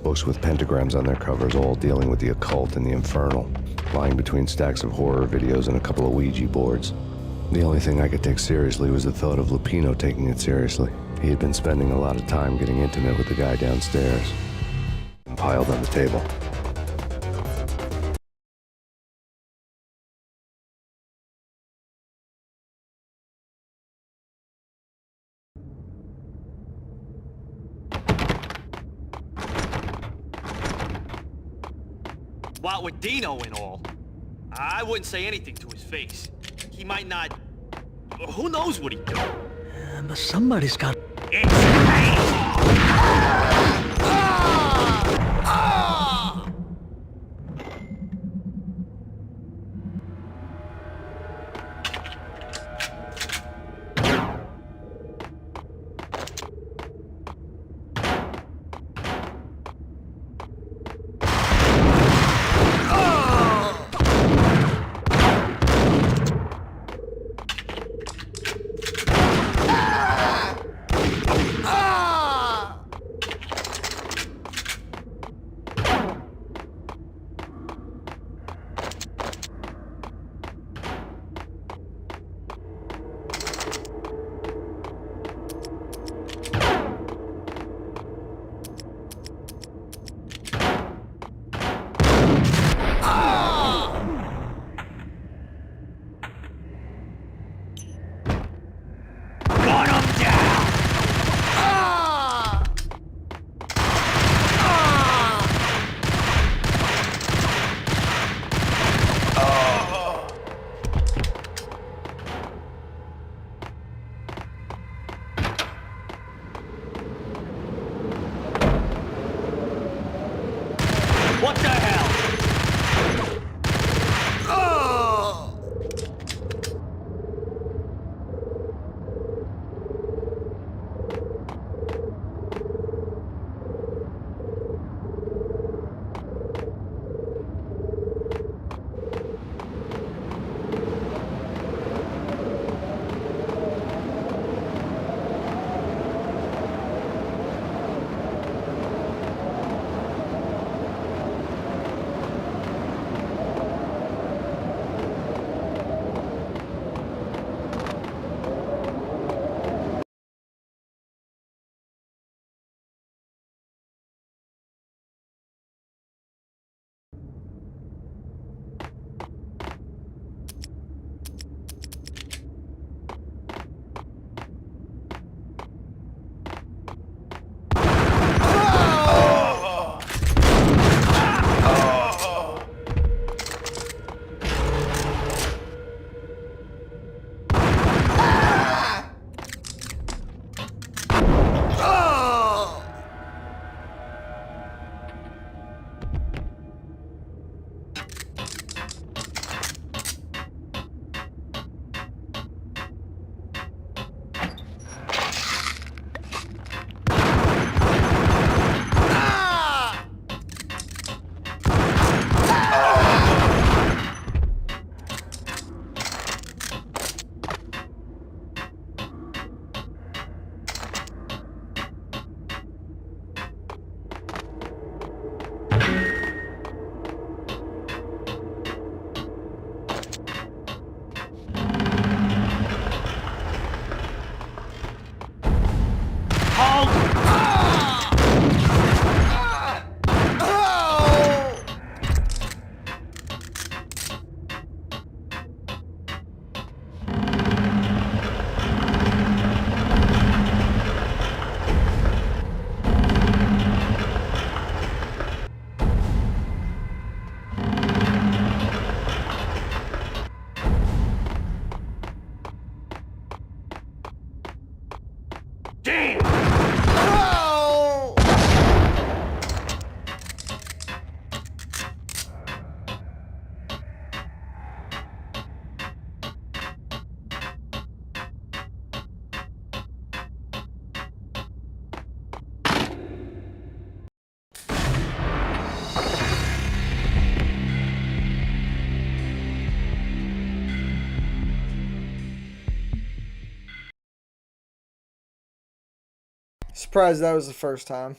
Books with pentagrams on their covers, all dealing with the occult and the infernal, lying between stacks of horror videos and a couple of Ouija boards. The only thing I could take seriously was the thought of Lupino taking it seriously. He had been spending a lot of time getting intimate with the guy downstairs. Piled on the table. What with Dino and all, I wouldn't say anything to his face. He might not... Who knows what he'd do? But somebody's got... It's Payne! What the hell? Surprised that was the first time.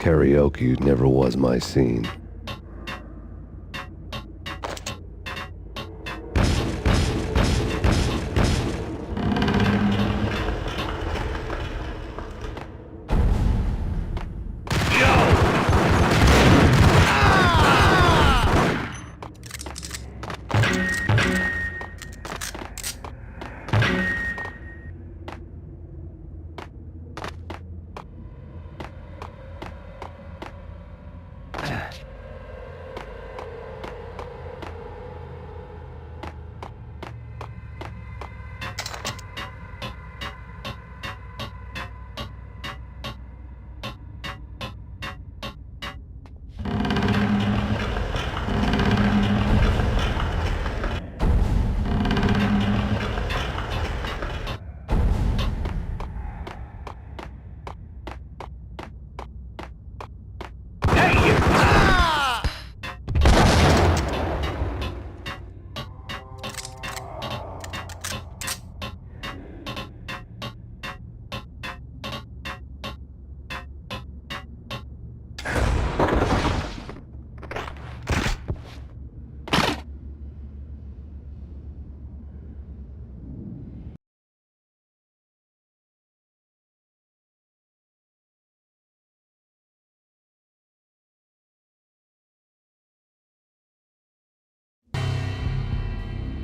Karaoke never was my scene.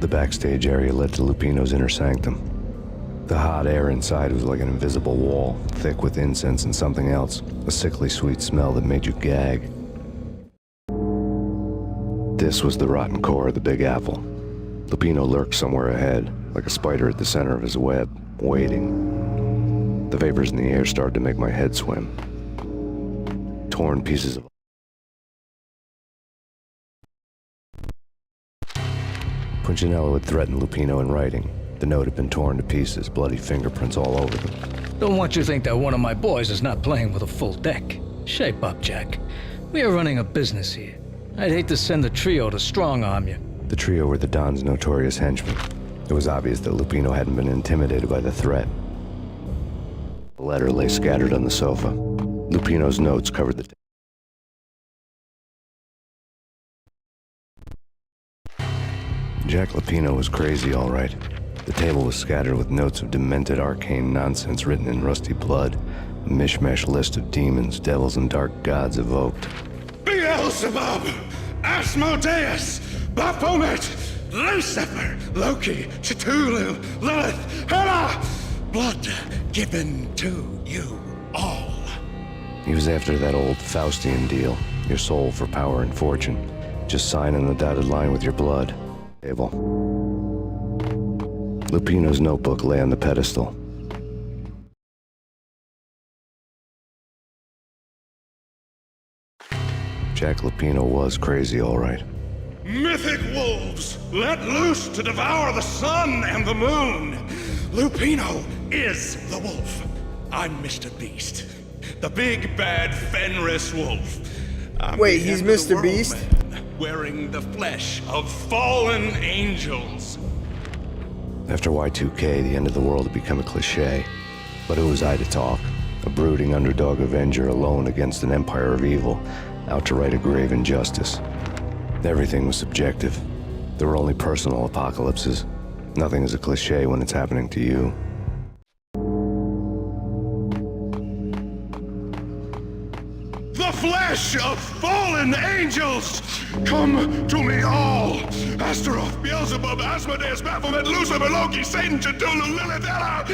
The backstage area led to Lupino's inner sanctum. The hot air inside was like an invisible wall, thick with incense and something else, a sickly sweet smell that made you gag. This was the rotten core of the Big Apple. Lupino lurked somewhere ahead, like a spider at the center of his web, waiting. The vapors in the air started to make my head swim. Torn pieces of Punchinello had threatened Lupino in writing. The note had been torn to pieces, bloody fingerprints all over them. Don't want you to think that one of my boys is not playing with a full deck. Shape up, Jack. We are running a business here. I'd hate to send the trio to strong-arm you. The trio were the Don's notorious henchmen. It was obvious that Lupino hadn't been intimidated by the threat. The letter lay scattered on the sofa. Lupino's notes covered the Jack Lupino was crazy, all right. The table was scattered with notes of demented arcane nonsense written in rusty blood, a mishmash list of demons, devils, and dark gods evoked. Beelzebub, Asmodeus, Baphomet, Lucifer, Loki, Cthulhu, Lilith, Hela, blood given to you all. He was after that old Faustian deal, your soul for power and fortune. Just sign on the dotted line with your blood. Table. Lupino's notebook lay on the pedestal. Jack Lupino was crazy, all right. Mythic wolves, let loose to devour the sun and the moon. Lupino is the wolf. I'm Mr. Beast, the big bad Fenris wolf. Wait, he's Mr. Beast? Wearing the flesh of fallen angels. After Y2K, the end of the world had become a cliche. But who was I to talk? A brooding underdog avenger alone against an empire of evil, out to right a grave injustice. Everything was subjective. There were only personal apocalypses. Nothing is a cliche when it's happening to you. The flesh flesh of fallen angels, come to me all. Astaroth, Beelzebub, Asmodeus, Baphomet, Lucifer, Loki, Satan, Cthulhu, Lilith, Ella.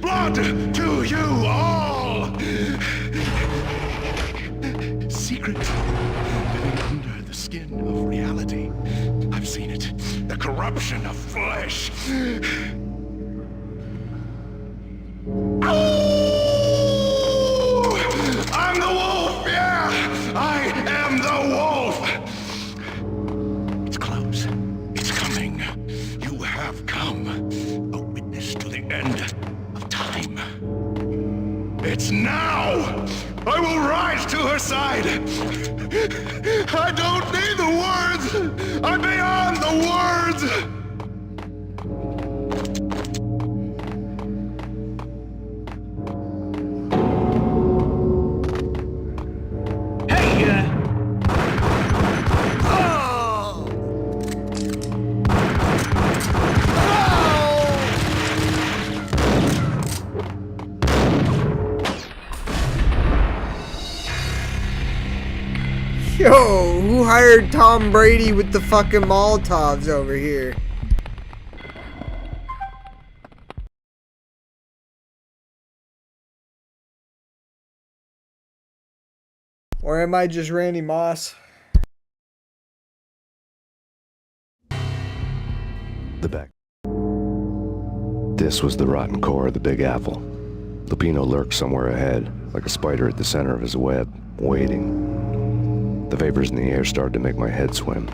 Blood to you all. Secret, living under the skin of reality. I've seen it. The corruption of flesh. I'm the wolf, yeah! I am the wolf! It's close. It's coming. You have come. A witness to the end of time. It's now! I will rise to her side! I don't need the words! I'm beyond the words! Yo, who hired Tom Brady with the fucking Molotovs over here? Or am I just Randy Moss? The back. This was the rotten core of the Big Apple. Lupino lurked somewhere ahead, like a spider at the center of his web, waiting. The vapors in the air started to make my head swim.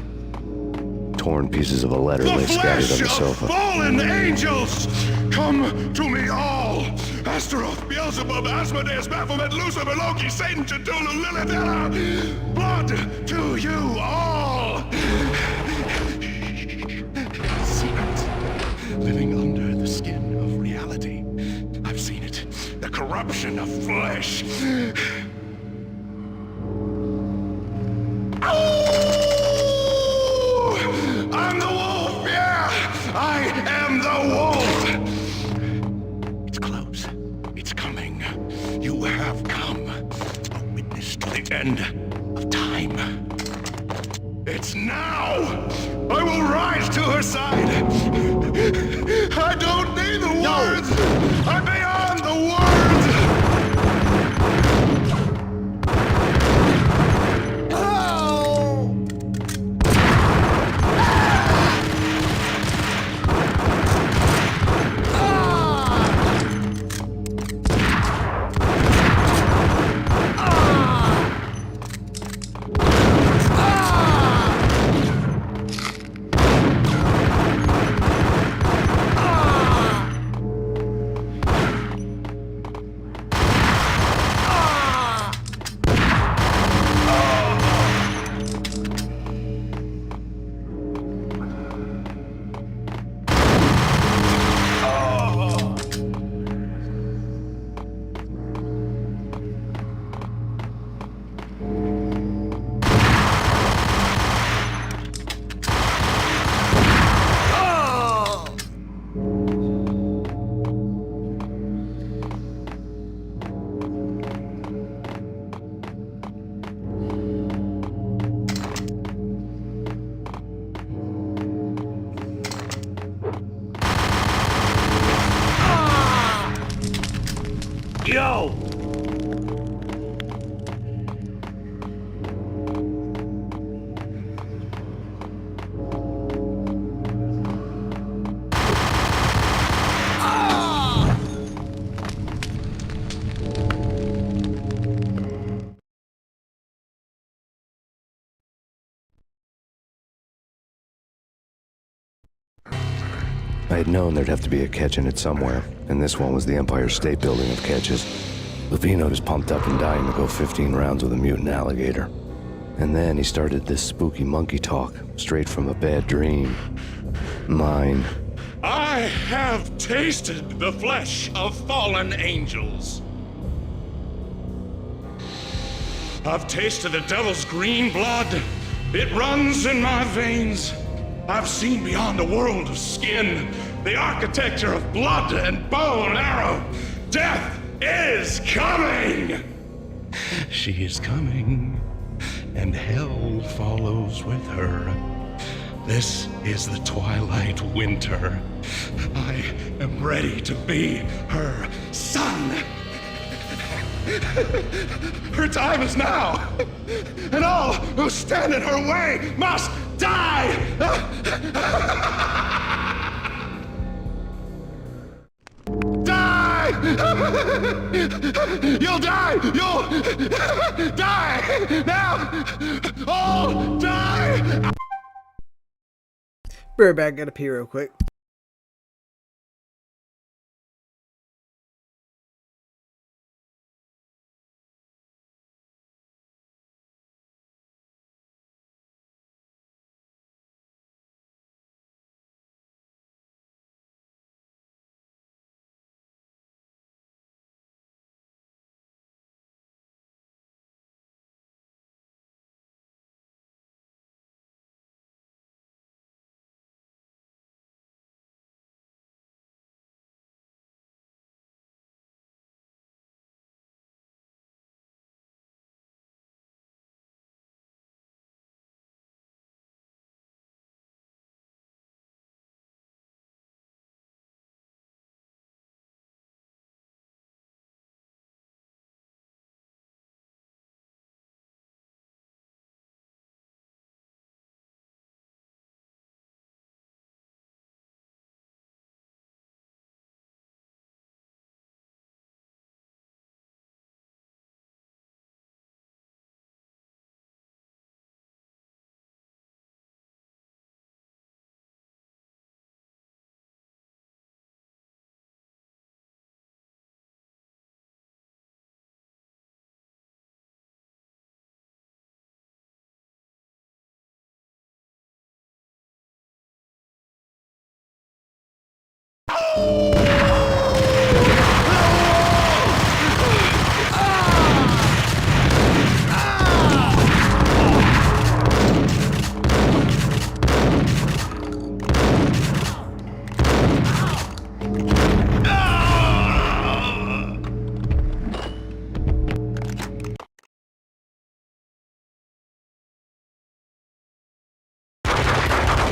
Torn pieces of a letter lay scattered on the sofa. Fallen angels, come to me all. Astaroth, Beelzebub, Asmodeus, Baphomet, Lucifer, Loki, Satan, Cthulhu, Lilith, Ella. Blood to you all. Secret, living under the skin of reality. I've seen it. The corruption of flesh. I'm the wolf, yeah! I am the wolf! It's close. It's coming. You have come. A witness to the end of time. It's now! I will rise to her side! I don't need the words! I'm beyond the words! Yo! I had known there'd have to be a catch in it somewhere, and this one was the Empire State Building of catches. Lupino was pumped up and dying to go 15 rounds with a mutant alligator. And then he started this spooky monkey talk, straight from a bad dream. Mine. I have tasted the flesh of fallen angels. I've tasted the devil's green blood. It runs in my veins. I've seen beyond the world of skin, the architecture of blood and bow and arrow. Death is coming! She is coming. and hell follows with her. This is the twilight winter. I am ready to be her son. Her time is now, and all who stand in her way must die! Die! You'll die! You'll die! Now! All die! Be right back, gotta pee real quick.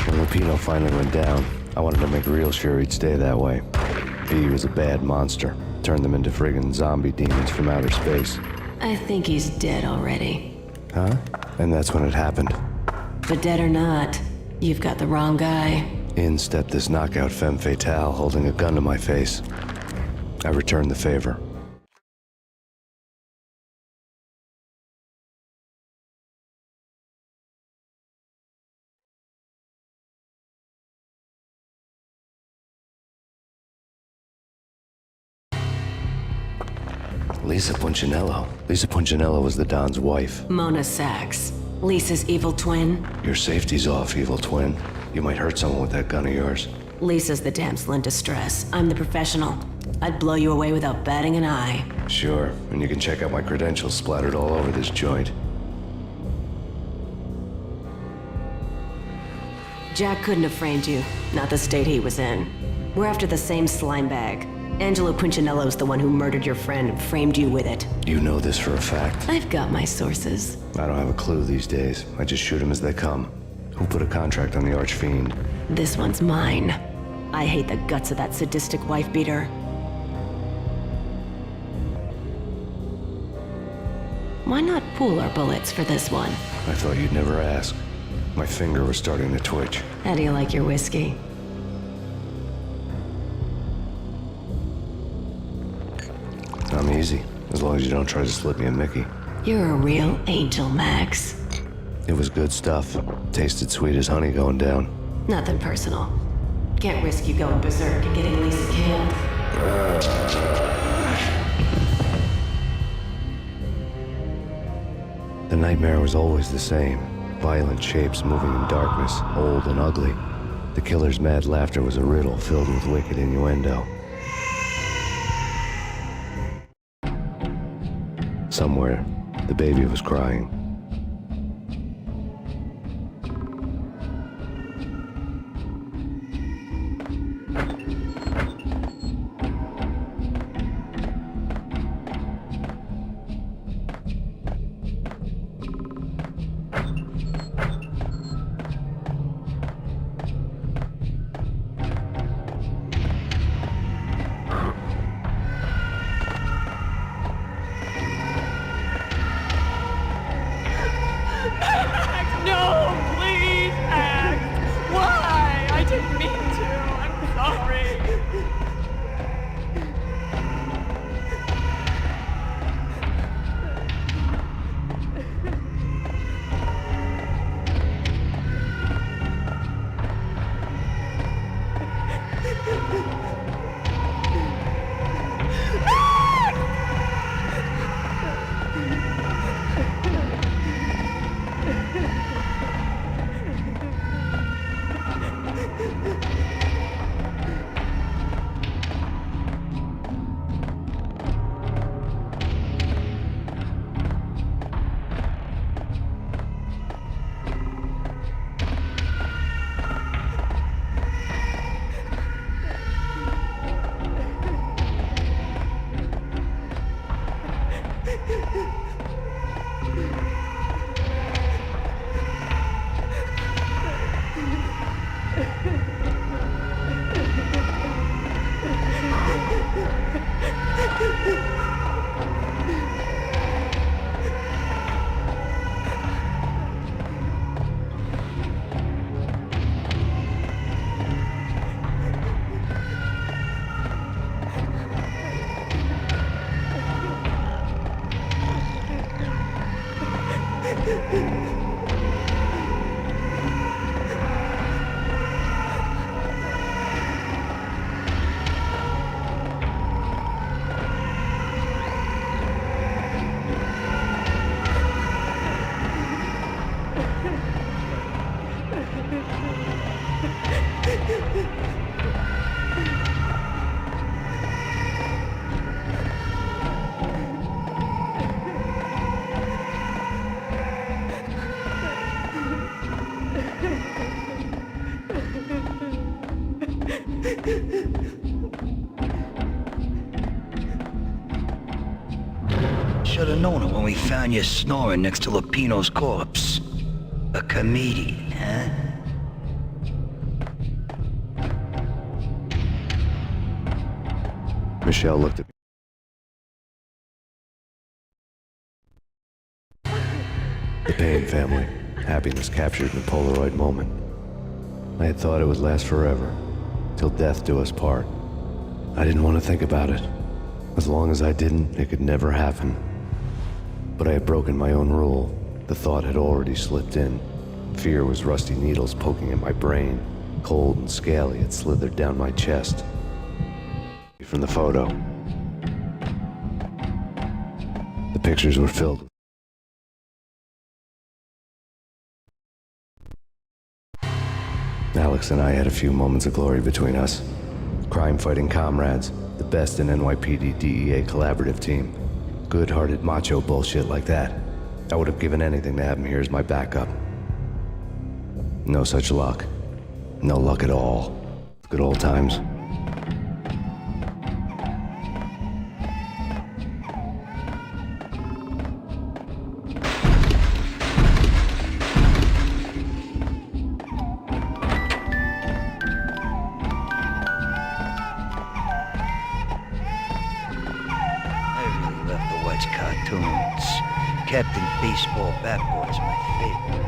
When Lupino finally went down, I wanted to make real sure he'd stay that way. He was a bad monster. Turned them into friggin' zombie demons from outer space. I think he's dead already. Huh? And that's when it happened. But dead or not, you've got the wrong guy. In stepped this knockout femme fatale holding a gun to my face. I returned the favor. Lisa Punchinello. Lisa Punchinello was the Don's wife. Mona Sachs. Lisa's evil twin. Your safety's off, evil twin. You might hurt someone with that gun of yours. Lisa's the damsel in distress. I'm the professional. I'd blow you away without batting an eye. Sure, and you can check out my credentials splattered all over this joint. Jack couldn't have framed you. Not the state he was in. We're after the same slime bag. Angelo Punchinello's the one who murdered your friend and framed you with it. You know this for a fact. I've got my sources. I don't have a clue these days. I just shoot them as they come. Who put a contract on the Archfiend? This one's mine. I hate the guts of that sadistic wife-beater. Why not pool our bullets for this one? I thought you'd never ask. My finger was starting to twitch. How do you like your whiskey? I'm easy, as long as you don't try to slip me a Mickey. You're a real angel, Max. It was good stuff. Tasted sweet as honey going down. Nothing personal. Can't risk you going berserk and getting Lisa killed. The nightmare was always the same. Violent shapes moving in darkness, old and ugly. The killer's mad laughter was a riddle filled with wicked innuendo. Somewhere, the baby was crying. Should've known it when we found you snoring next to Lupino's corpse. A comedian, huh? Michelle looked at me. The Payne family. Happiness captured in a Polaroid moment. I had thought it would last forever, till death do us part. I didn't want to think about it. As long as I didn't, it could never happen. But I had broken my own rule. The thought had already slipped in. Fear was rusty needles poking at my brain. Cold and scaly, it slithered down my chest. From the photo. The pictures were filled. Alex and I had a few moments of glory between us. Crime-fighting comrades, the best in NYPD DEA collaborative team. Good-hearted macho bullshit like that. I would have given anything to have him here as my backup. No such luck. No luck at all. Good old times. Cartoons. Captain Baseball Bat Boy is my favorite.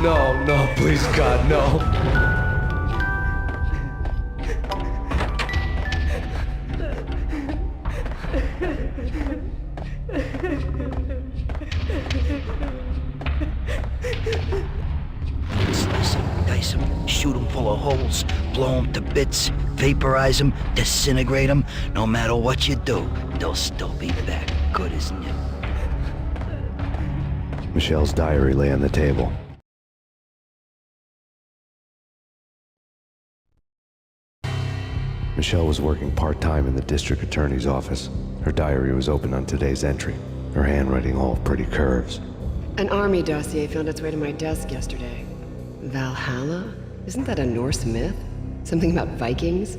No, no, please, God, no. Slice him, dice him, shoot him full of holes, blow him to bits, vaporize him, disintegrate him. No matter what you do, they'll still be back, good as new. Michelle's diary lay on the table. Michelle was working part-time in the district attorney's office. Her diary was open on today's entry, her handwriting all pretty curves. An army dossier found its way to my desk yesterday. Valhalla? Isn't that a Norse myth? Something about Vikings?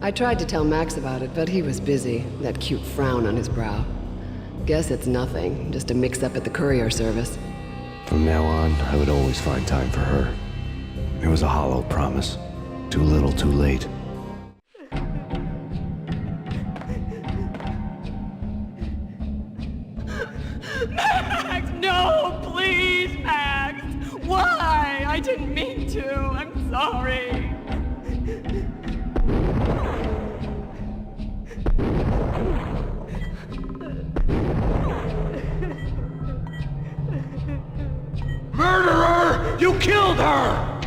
I tried to tell Max about it, but he was busy, that cute frown on his brow. Guess it's nothing, just a mix-up at the courier service. From now on, I would always find time for her. It was a hollow promise. Too little, too late. Max, no, please, Max. Why? I didn't mean to. I'm sorry. Murderer! You killed her!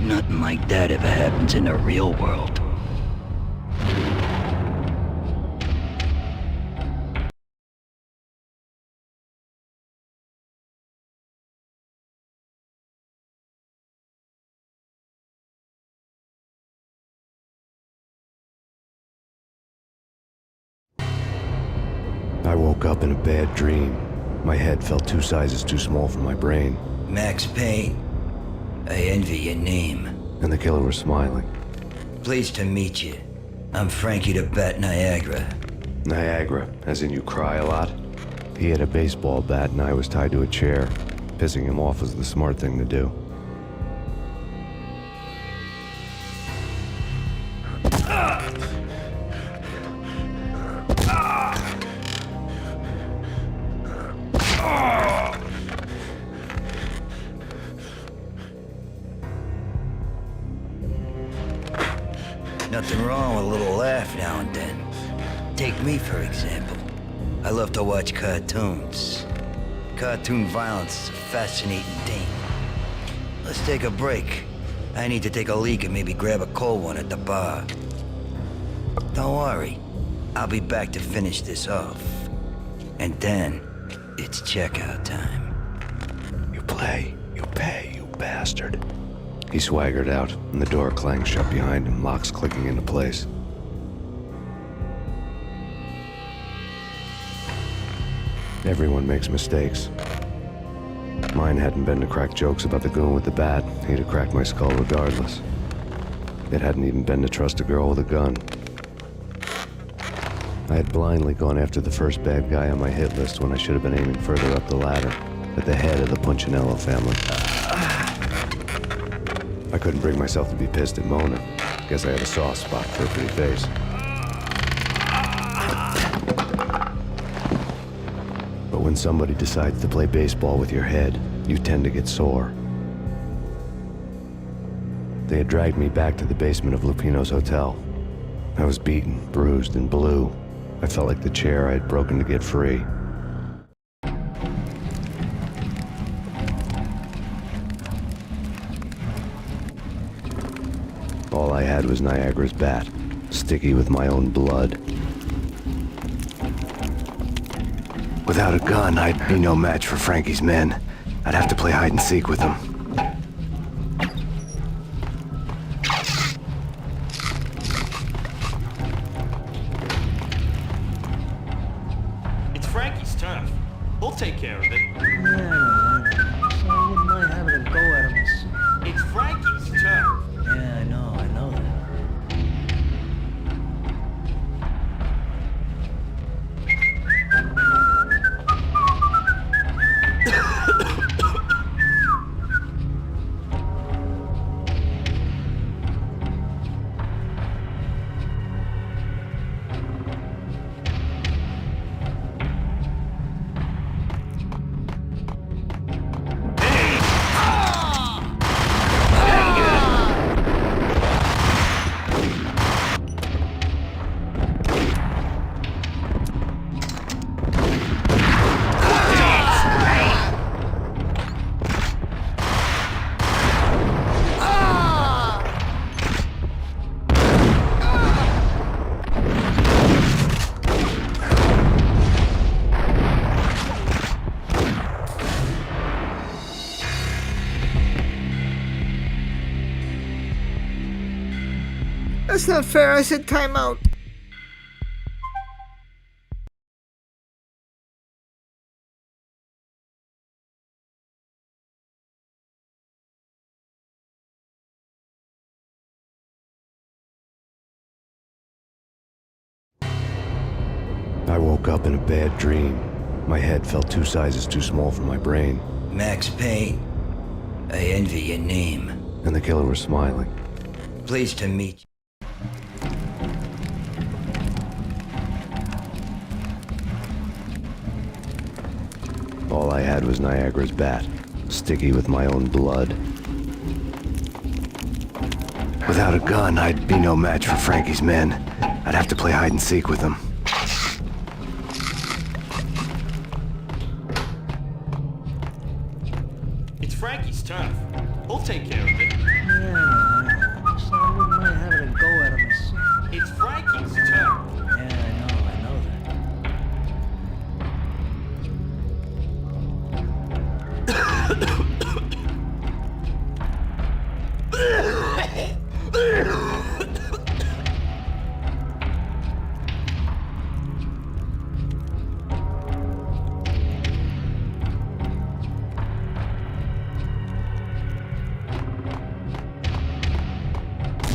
Nothing like that ever happens in the real world. I woke up in a bad dream. My head felt 2 sizes too small for my brain. Max Payne. I envy your name. And the killer was smiling. Pleased to meet you. I'm Frankie the Bat Niagara. Niagara, as in you cry a lot? He had a baseball bat and I was tied to a chair. Pissing him off was the smart thing to do. Nothing wrong with a little laugh now and then. Take me, for example. I love to watch cartoons. Cartoon violence is a fascinating thing. Let's take a break. I need to take a leak and maybe grab a cold one at the bar. Don't worry. I'll be back to finish this off. And then, it's checkout time. You play, you pay, you bastard. He swaggered out, and the door clanged shut behind him, locks clicking into place. Everyone makes mistakes. Mine hadn't been to crack jokes about the goon with the bat. He'd have cracked my skull regardless. It hadn't even been to trust a girl with a gun. I had blindly gone after the first bad guy on my hit list when I should have been aiming further up the ladder, at the head of the Punchinello family. I couldn't bring myself to be pissed at Mona. Guess I had a soft spot for her pretty face. But when somebody decides to play baseball with your head, you tend to get sore. They had dragged me back to the basement of Lupino's hotel. I was beaten, bruised, and blue. I felt like the chair I had broken to get free. All I had was Niagara's bat, sticky with my own blood. Without a gun, I'd be no match for Frankie's men. I'd have to play hide and seek with them. It's Frankie's turf. We'll take care of it. Yeah, so I wouldn't mind having a go at him. It's Frankie's turf. Yeah, I know that. That's not fair. I said timeout. I woke up in a bad dream. My head felt 2 sizes too small for my brain. Max Payne. I envy your name. And the killer was smiling. Pleased to meet you. All I had was Niagara's bat, sticky with my own blood. Without a gun, I'd be no match for Frankie's men. I'd have to play hide and seek with them. It's Frankie's turf. He'll take care of it. Yeah, so I wouldn't mind having a go at him myself. It's Frankie's turf. Yeah, I know that.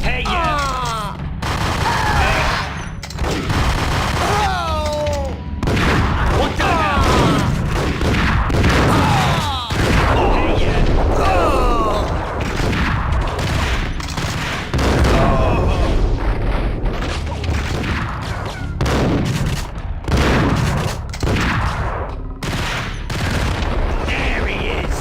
Hey, yeah. What the hell? Hey, yeah. There he is.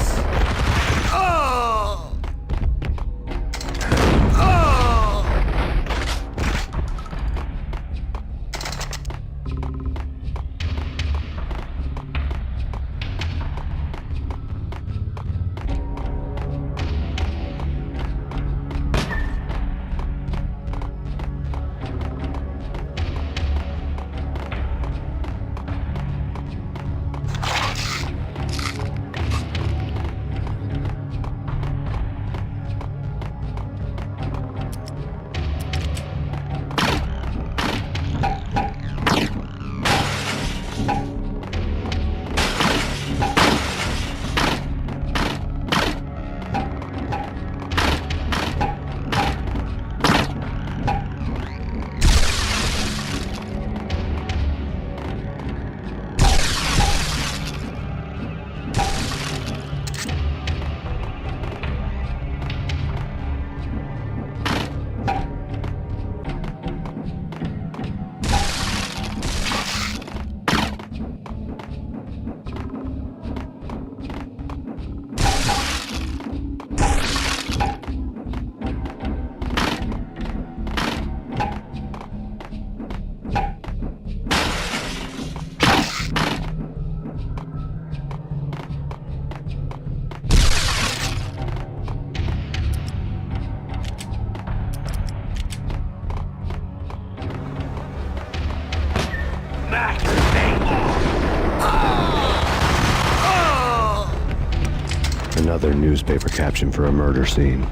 Another newspaper caption for a murder scene.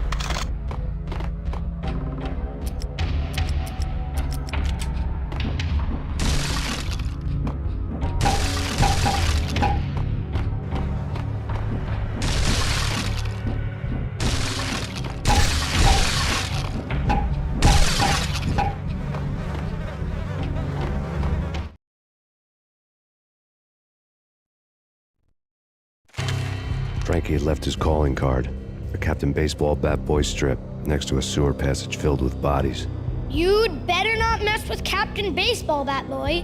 Frankie had left his calling card, a Captain Baseball bat boy strip, next to a sewer passage filled with bodies. You'd better not mess with Captain Baseball Bat Boy.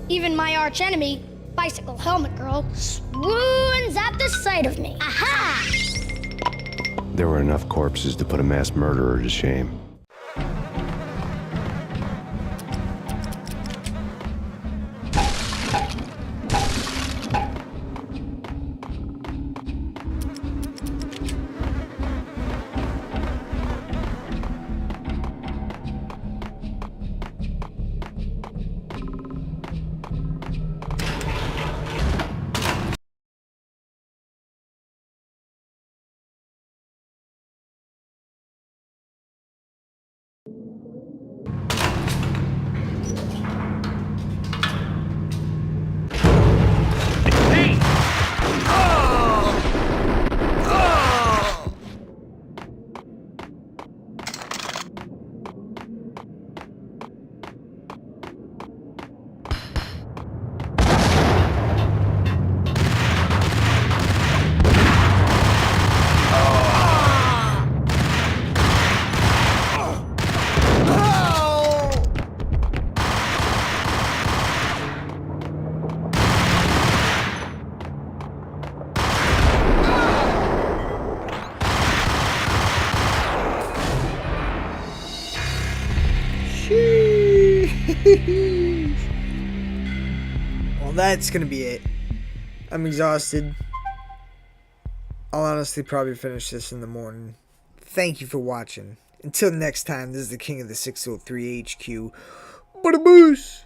Even my archenemy, Bicycle Helmet Girl, swoons at the sight of me. Aha! There were enough corpses to put a mass murderer to shame. Well, that's gonna be it. I'm exhausted. I'll honestly probably finish this in the morning. Thank you for watching. Until next time, this is the King of the 603 HQ. Bada boos!